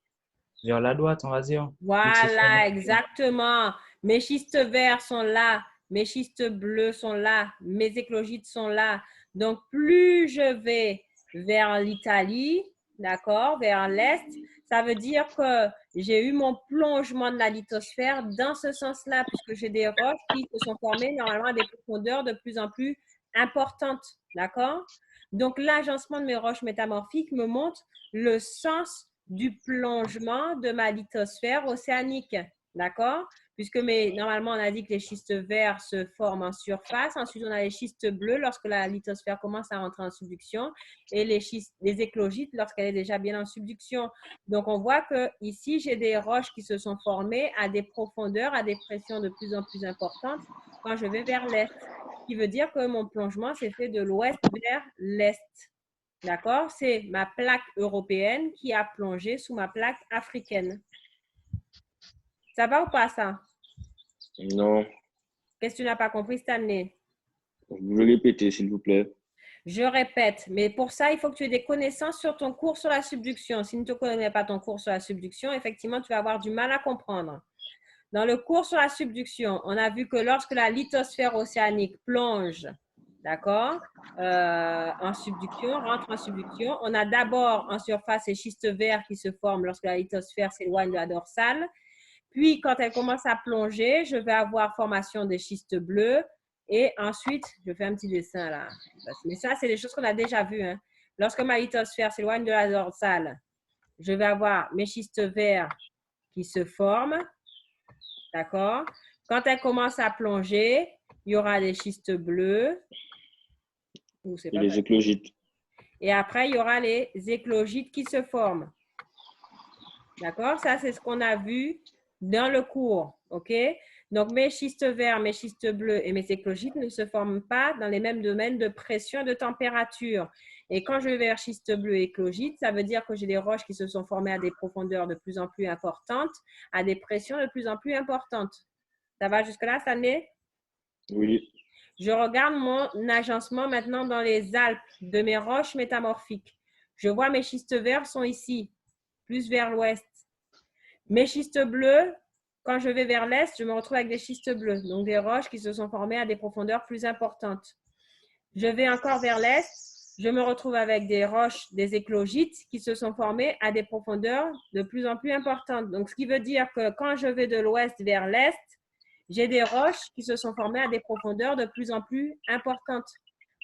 vers la droite, on va dire. Voilà, exactement. Mes schistes verts sont là, mes schistes bleus sont là, mes éclogites sont là. Donc, plus je vais vers l'Italie, d'accord, vers l'est, ça veut dire que j'ai eu mon plongement de la lithosphère dans ce sens-là, puisque j'ai des roches qui se sont formées normalement à des profondeurs de plus en plus importantes. D'accord? Donc, l'agencement de mes roches métamorphiques me montre le sens du plongement de ma lithosphère océanique. D'accord? Puisque normalement, on a dit que les schistes verts se forment en surface. Ensuite, on a les schistes bleus lorsque la lithosphère commence à rentrer en subduction et les éclogites lorsqu'elle est déjà bien en subduction. Donc, on voit que ici, j'ai des roches qui se sont formées à des profondeurs, à des pressions de plus en plus importantes quand je vais vers l'est. Ce qui veut dire que mon plongement s'est fait de l'ouest vers l'est. D'accord? C'est ma plaque européenne qui a plongé sous ma plaque africaine. Ça va ou pas, ça? Non. Qu'est-ce que tu n'as pas compris cette année? Vous pouvez répéter, s'il vous plaît. Je répète, mais pour ça, il faut que tu aies des connaissances sur ton cours sur la subduction. Si tu ne connais pas ton cours sur la subduction, effectivement, tu vas avoir du mal à comprendre. Dans le cours sur la subduction, on a vu que lorsque la lithosphère océanique plonge, d'accord, en subduction, rentre en subduction, on a d'abord en surface les schistes verts qui se forment lorsque la lithosphère s'éloigne de la dorsale. Puis, quand elle commence à plonger, je vais avoir formation des schistes bleus. Et ensuite, je fais un petit dessin là. Mais ça, c'est des choses qu'on a déjà vues. Hein. Lorsque ma lithosphère s'éloigne de la dorsale, je vais avoir mes schistes verts qui se forment. D'accord? Quand elle commence à plonger, il y aura des schistes bleus. Et les éclogites. Et après, il y aura les éclogites qui se forment. D'accord? Ça, c'est ce qu'on a vu dans le cours. OK? Donc, mes schistes verts, mes schistes bleus et mes éclogites ne se forment pas dans les mêmes domaines de pression et de température. Et quand je vais vers schiste bleu et éclogite, ça veut dire que j'ai des roches qui se sont formées à des profondeurs de plus en plus importantes, à des pressions de plus en plus importantes. Ça va jusque-là, Stanley? Oui. Je regarde mon agencement maintenant dans les Alpes de mes roches métamorphiques. Je vois mes schistes verts sont ici, plus vers l'ouest. Mes schistes bleus, quand je vais vers l'est, je me retrouve avec des schistes bleus, donc des roches qui se sont formées à des profondeurs plus importantes. Je vais encore vers l'est, je me retrouve avec des roches, des éclogites qui se sont formées à des profondeurs de plus en plus importantes. Donc, ce qui veut dire que quand je vais de l'ouest vers l'est, j'ai des roches qui se sont formées à des profondeurs de plus en plus importantes.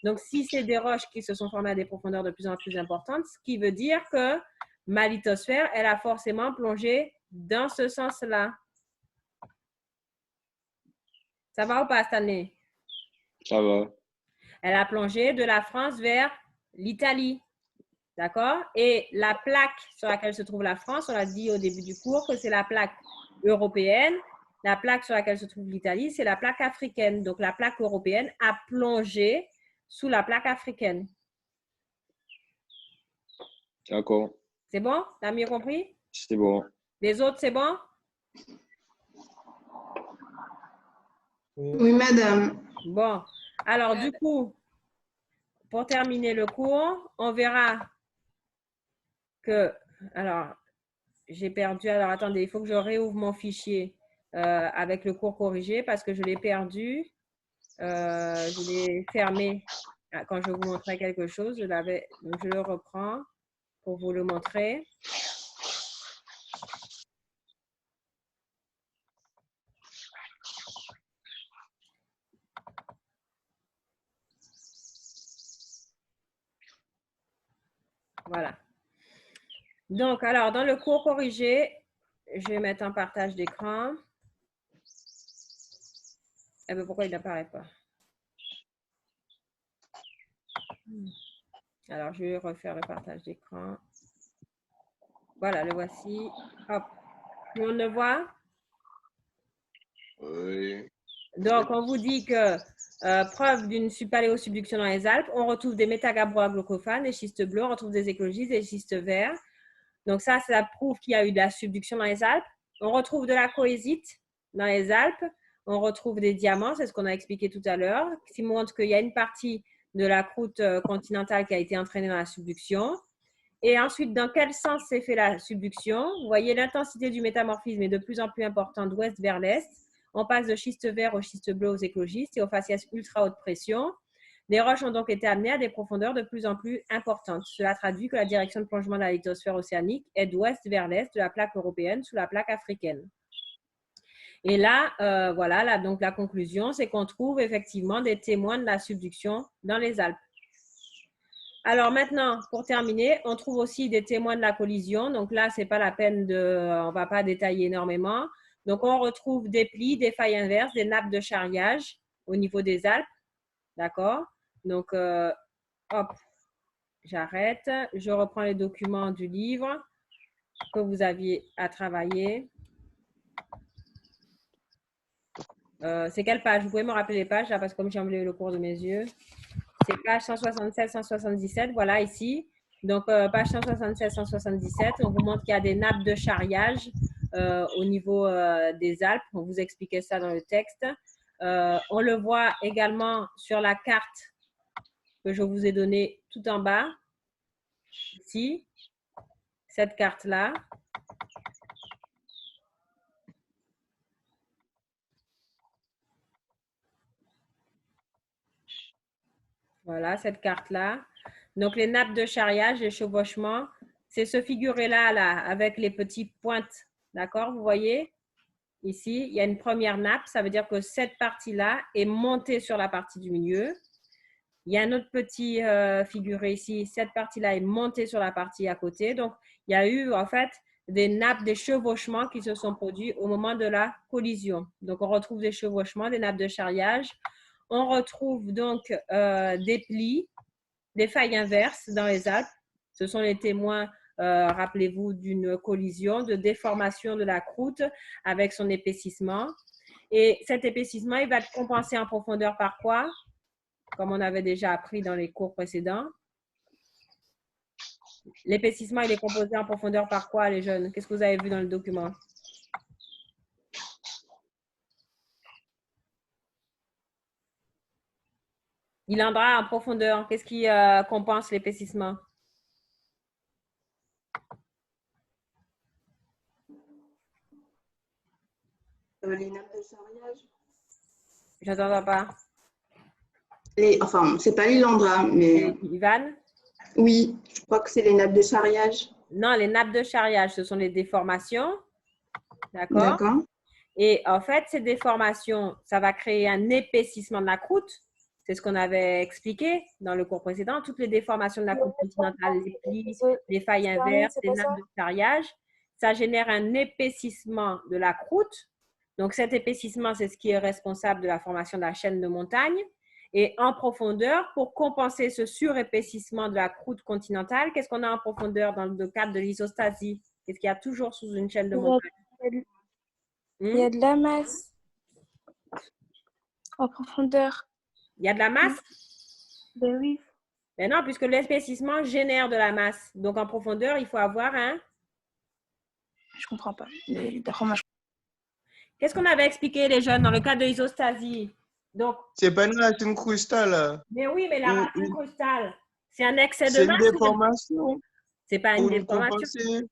Donc, si c'est des roches qui se sont formées à des profondeurs de plus en plus importantes, ce qui veut dire que ma lithosphère, elle a forcément plongé dans ce sens-là. Ça va ou pas, Stanley? Ça va. Elle a plongé de la France vers l'Italie. D'accord? Et la plaque sur laquelle se trouve la France, on l'a dit au début du cours que c'est la plaque européenne. La plaque sur laquelle se trouve l'Italie, c'est la plaque africaine. Donc, la plaque européenne a plongé sous la plaque africaine. D'accord. C'est bon? T'as mieux compris? C'est bon. Les autres, c'est bon? Oui, madame. Bon. Alors, du coup, pour terminer le cours, on verra que... Alors, j'ai perdu. Alors, attendez, il faut que je réouvre mon fichier avec le cours corrigé parce que je l'ai perdu. Je l'ai fermé quand je vous montrais quelque chose. Donc, je le reprends pour vous le montrer. Voilà. Donc, alors, dans le cours corrigé, je vais mettre un partage d'écran. Eh bien, pourquoi il n'apparaît pas? Alors, je vais refaire le partage d'écran. Voilà, le voici. Hop. Tout le monde le voit? Oui. Donc, on vous dit que preuve d'une paléosubduction dans les Alpes, on retrouve des métagabbro-agglocophanes, des schistes bleus, on retrouve des éclogites, des schistes verts. Donc, ça prouve qu'il y a eu de la subduction dans les Alpes. On retrouve de la cohésite dans les Alpes. On retrouve des diamants, c'est ce qu'on a expliqué tout à l'heure, qui montre qu'il y a une partie de la croûte continentale qui a été entraînée dans la subduction. Et ensuite, dans quel sens s'est fait la subduction? Vous voyez, l'intensité du métamorphisme est de plus en plus importante d'ouest vers l'est. On passe de schiste vert au schiste bleu aux éclogistes et aux faciès ultra haute pression. Les roches ont donc été amenées à des profondeurs de plus en plus importantes. Cela traduit que la direction de plongement de la lithosphère océanique est d'ouest vers l'est de la plaque européenne sous la plaque africaine. Et là, voilà, là, donc la conclusion, c'est qu'on trouve effectivement des témoins de la subduction dans les Alpes. Alors maintenant, pour terminer, on trouve aussi des témoins de la collision. Donc là, ce n'est pas la peine on ne va pas détailler énormément. Donc on retrouve des plis, des failles inverses, des nappes de charriage au niveau des Alpes. D'accord? Donc, hop, j'arrête. Je reprends les documents du livre que vous aviez à travailler. C'est quelle page? Vous pouvez me rappeler les pages là, parce que comme j'ai enlevé le cours de mes yeux. C'est page 167, 177, voilà ici. Donc, page 176, 177, on vous montre qu'il y a des nappes de charriage au niveau des Alpes. On vous expliquait ça dans le texte. On le voit également sur la carte que je vous ai donnée tout en bas, ici, cette carte-là. Voilà, cette carte-là. Donc, les nappes de charriage, les chevauchements, c'est ce figuré-là, là, avec les petites pointes. D'accord? Vous voyez? Ici, il y a une première nappe. Ça veut dire que cette partie-là est montée sur la partie du milieu. Il y a un autre petit figuré ici. Cette partie-là est montée sur la partie à côté. Donc, il y a eu, en fait, des nappes, des chevauchements qui se sont produits au moment de la collision. Donc, on retrouve des chevauchements, des nappes de charriage. On retrouve donc des plis, des failles inverses dans les Alpes. Ce sont les témoins, rappelez-vous, d'une collision, de déformation de la croûte avec son épaississement. Et cet épaississement, il va être compensé en profondeur par quoi? Comme on avait déjà appris dans les cours précédents. L'épaississement, il est composé en profondeur par quoi, les jeunes? Qu'est-ce que vous avez vu dans le document? Ilandra, en profondeur, qu'est-ce qui compense l'épaississement? Les nappes de charriage. Je n'entends pas. Enfin, c'est pas l'Ilandra, mais Ivan? oui, je crois que c'est les nappes de charriage. Non, les nappes de charriage, ce sont les déformations. D'accord? D'accord. Et en fait, ces déformations, ça va créer un épaississement de la croûte. C'est ce qu'on avait expliqué dans le cours précédent. Toutes les déformations de la croûte continentale, les plis, les failles inverses, les nappes de charriage, ça génère un épaississement de la croûte. Donc, cet épaississement, c'est ce qui est responsable de la formation de la chaîne de montagne. Et en profondeur, pour compenser ce surépaississement de la croûte continentale, qu'est-ce qu'on a en profondeur dans le cadre de l'isostasie? Qu'est-ce qu'il y a toujours sous une chaîne de montagne? Il y a de la masse en profondeur. Il y a de la masse? Ben oui. Mais non, puisque l'épaississement génère de la masse. Donc, en profondeur, il faut avoir un… Je comprends pas. D'accord, moi, Qu'est-ce qu'on avait expliqué, les jeunes, dans le cas de l'isostasie? Donc, C'est pas une racine crustale. mais oui, mais la racine crustale, c'est un excès de C'est une masse. déformation. C'est pas une Pour nous déformation. compenser.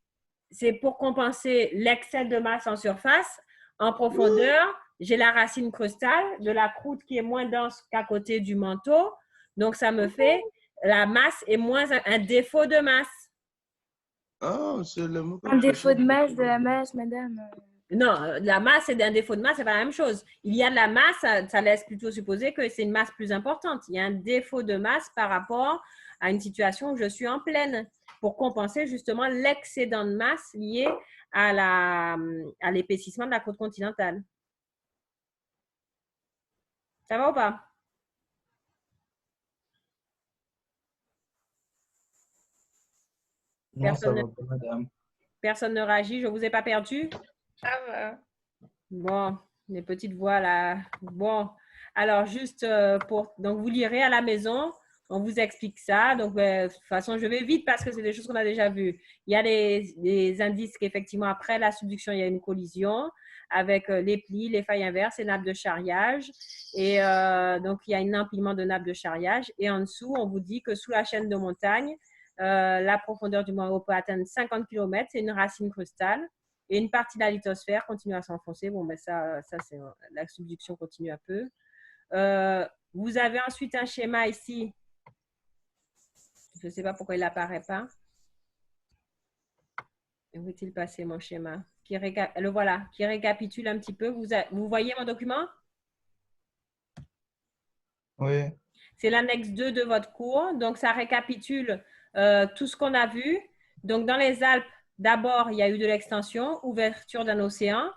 C'est pour compenser l'excès de masse en surface. En profondeur, j'ai la racine crustale de la croûte qui est moins dense qu'à côté du manteau. Donc, ça me fait la masse est moins un défaut de masse. Ah, c'est le mot. un défaut de masse, de la masse, madame. Non, la masse et un défaut de masse, c'est pas la même chose. Il y a de la masse, ça laisse plutôt supposer que c'est une masse plus importante. Il y a un défaut de masse par rapport à une situation où je suis en pleine pour compenser justement l'excédent de masse lié à l'épaississement de la croûte continentale. Ça va ou pas? Non, ça va pas, madame. Personne ne réagit. Je ne vous ai pas perdu? Ça va. Bon, les petites voix là. Bon, alors juste donc vous lirez à la maison, on vous explique ça. Donc, de toute façon, je vais vite parce que c'est des choses qu'on a déjà vues. Il y a des indices qu'effectivement, après la subduction, il y a une collision avec les plis, les failles inverses, les nappes de charriage. Et donc, il y a un empilement de nappes de charriage. Et en dessous, on vous dit que sous la chaîne de montagne, la profondeur du Mont peut atteindre 50 km. C'est une racine crustale. Et une partie de la lithosphère continue à s'enfoncer. Bon, ben ça c'est la subduction continue un peu. Vous avez ensuite un schéma ici. Je ne sais pas pourquoi il n'apparaît pas. Où est-il passé mon schéma? Le voilà, qui récapitule un petit peu. Vous voyez mon document? Oui. C'est l'annexe 2 de votre cours. Donc, ça récapitule tout ce qu'on a vu. Donc, dans les Alpes, d'abord, il y a eu de l'extension, ouverture d'un océan.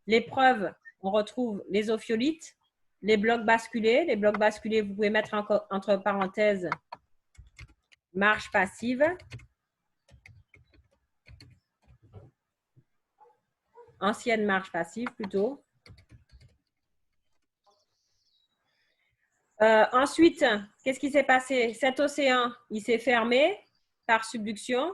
L'épreuve, on retrouve les ophiolites, les blocs basculés. Les blocs basculés, vous pouvez mettre entre parenthèses marche passive. Ancienne marche passive plutôt. Ensuite, qu'est-ce qui s'est passé? Cet océan, il s'est fermé par subduction.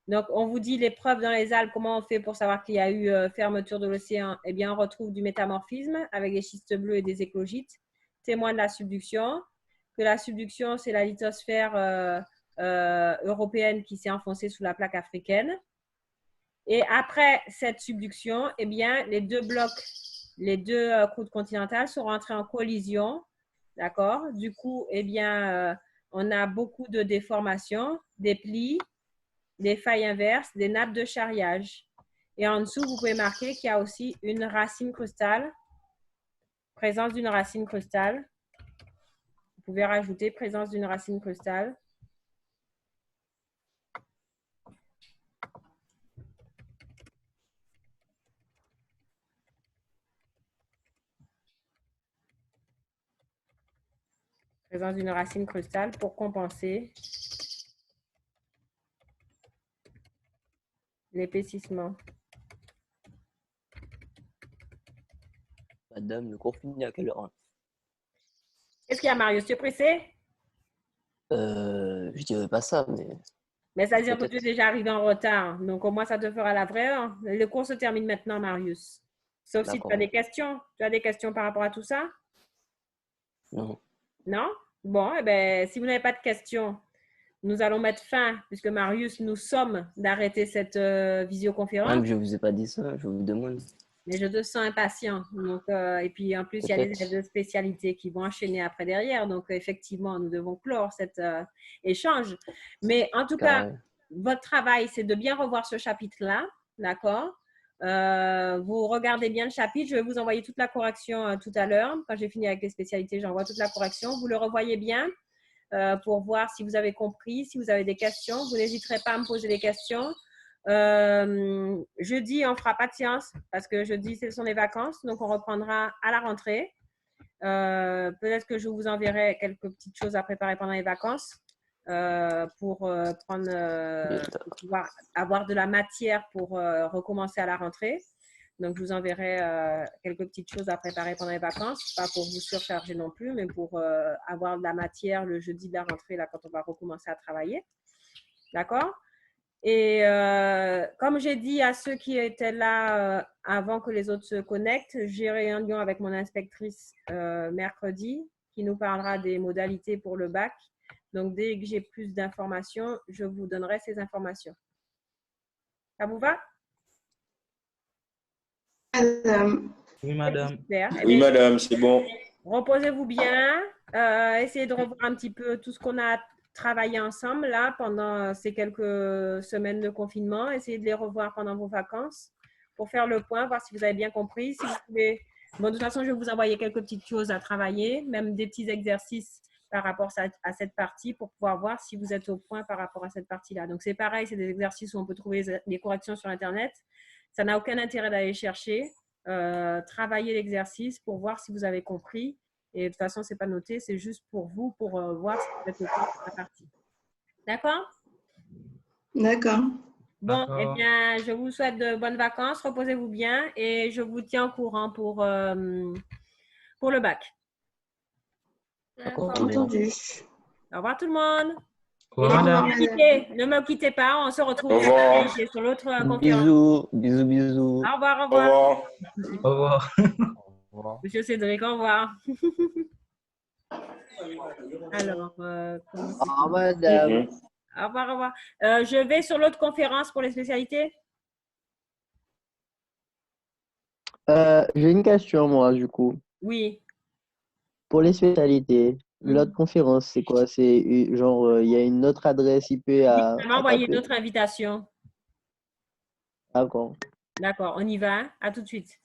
Donc, on vous dit l'épreuve dans les Alpes, comment on fait pour savoir qu'il y a eu fermeture de l'océan? Eh bien, on retrouve du métamorphisme avec des schistes bleus et des éclogites, témoin de la subduction. Que la subduction, c'est la lithosphère européenne qui s'est enfoncée sous la plaque africaine. Et après cette subduction, eh bien, les deux blocs, les deux croûtes continentales sont rentrées en collision. D'accord? Du coup, eh bien, on a beaucoup de déformations, des plis, des failles inverses, des nappes de charriage. Et en dessous, vous pouvez marquer qu'il y a aussi une racine crustale, présence d'une racine crustale. Vous pouvez rajouter présence d'une racine crustale. Présence d'une racine crustale pour compenser l'épaississement. Madame, le cours finit à quelle heure? Qu'est-ce qu'il y a, Marius? Tu es pressé? Je dirais pas ça, mais... Mais ça veut dire que tu es déjà arrivé en retard. Donc, au moins, ça te fera la vraie heure. Le cours se termine maintenant, Marius. Sauf si tu as des questions. Tu as des questions par rapport à tout ça? Non. Non? Bon, eh bien, si vous n'avez pas de questions, nous allons mettre fin, puisque Marius, nous sommes d'arrêter cette visioconférence. Même je ne vous ai pas dit ça, je vous demande. Mais je te sens impatient. Donc, et puis, en plus, il y a les élèves de spécialité qui vont enchaîner après derrière. Donc, effectivement, nous devons clore cet échange. Mais en tout cas, votre travail, c'est de bien revoir ce chapitre-là. D'accord? Vous regardez bien le chapitre. Je vais vous envoyer toute la correction tout à l'heure. Quand j'ai fini avec les spécialités, j'envoie toute la correction. Vous le revoyez bien pour voir si vous avez compris, si vous avez des questions. Vous n'hésiterez pas à me poser des questions. Jeudi, on ne fera pas de séance parce que jeudi, ce sont les vacances. Donc, on reprendra à la rentrée. Peut-être que je vous enverrai quelques petites choses à préparer pendant les vacances pour pouvoir avoir de la matière pour recommencer à la rentrée. Donc, je vous enverrai quelques petites choses à préparer pendant les vacances. Pas pour vous surcharger non plus, mais pour avoir de la matière le jeudi de la rentrée, là, quand on va recommencer à travailler. D'accord? Et comme j'ai dit à ceux qui étaient là avant que les autres se connectent, j'ai réunion avec mon inspectrice mercredi qui nous parlera des modalités pour le bac. Donc, dès que j'ai plus d'informations, je vous donnerai ces informations. Ça vous va? Oui, madame. Oui, madame, c'est bon. Reposez-vous bien. Essayez de revoir un petit peu tout ce qu'on a travaillé ensemble là pendant ces quelques semaines de confinement. Essayez de les revoir pendant vos vacances pour faire le point, voir si vous avez bien compris. Si vous pouvez... Bon, de toute façon, je vais vous envoyer quelques petites choses à travailler, même des petits exercices par rapport à cette partie pour pouvoir voir si vous êtes au point par rapport à cette partie-là. Donc, c'est pareil, c'est des exercices où on peut trouver des corrections sur Internet. Ça n'a aucun intérêt d'aller chercher. Travailler l'exercice pour voir si vous avez compris. Et de toute façon, ce n'est pas noté, c'est juste pour vous, pour voir si vous êtes au point sur la partie. D'accord? D'accord. Bon, eh bien, je vous souhaite de bonnes vacances, reposez-vous bien et je vous tiens au courant pour le bac. Entendu. Au revoir tout le monde. Au revoir, madame. Ne me quittez pas, on se retrouve sur l'autre conférence. Bisous, bisous, bisous. Au revoir, au revoir. Au revoir. Au revoir. Monsieur Cédric, au revoir. Alors, Au revoir, madame. Au revoir, au revoir. Je vais sur l'autre conférence pour les spécialités. J'ai une question, moi, du coup. Oui. Pour les spécialités, l'autre conférence, c'est quoi? C'est genre, il y a une autre adresse IP à Ça va envoyer taper. notre invitation. D'accord. D'accord, on y va. À tout de suite.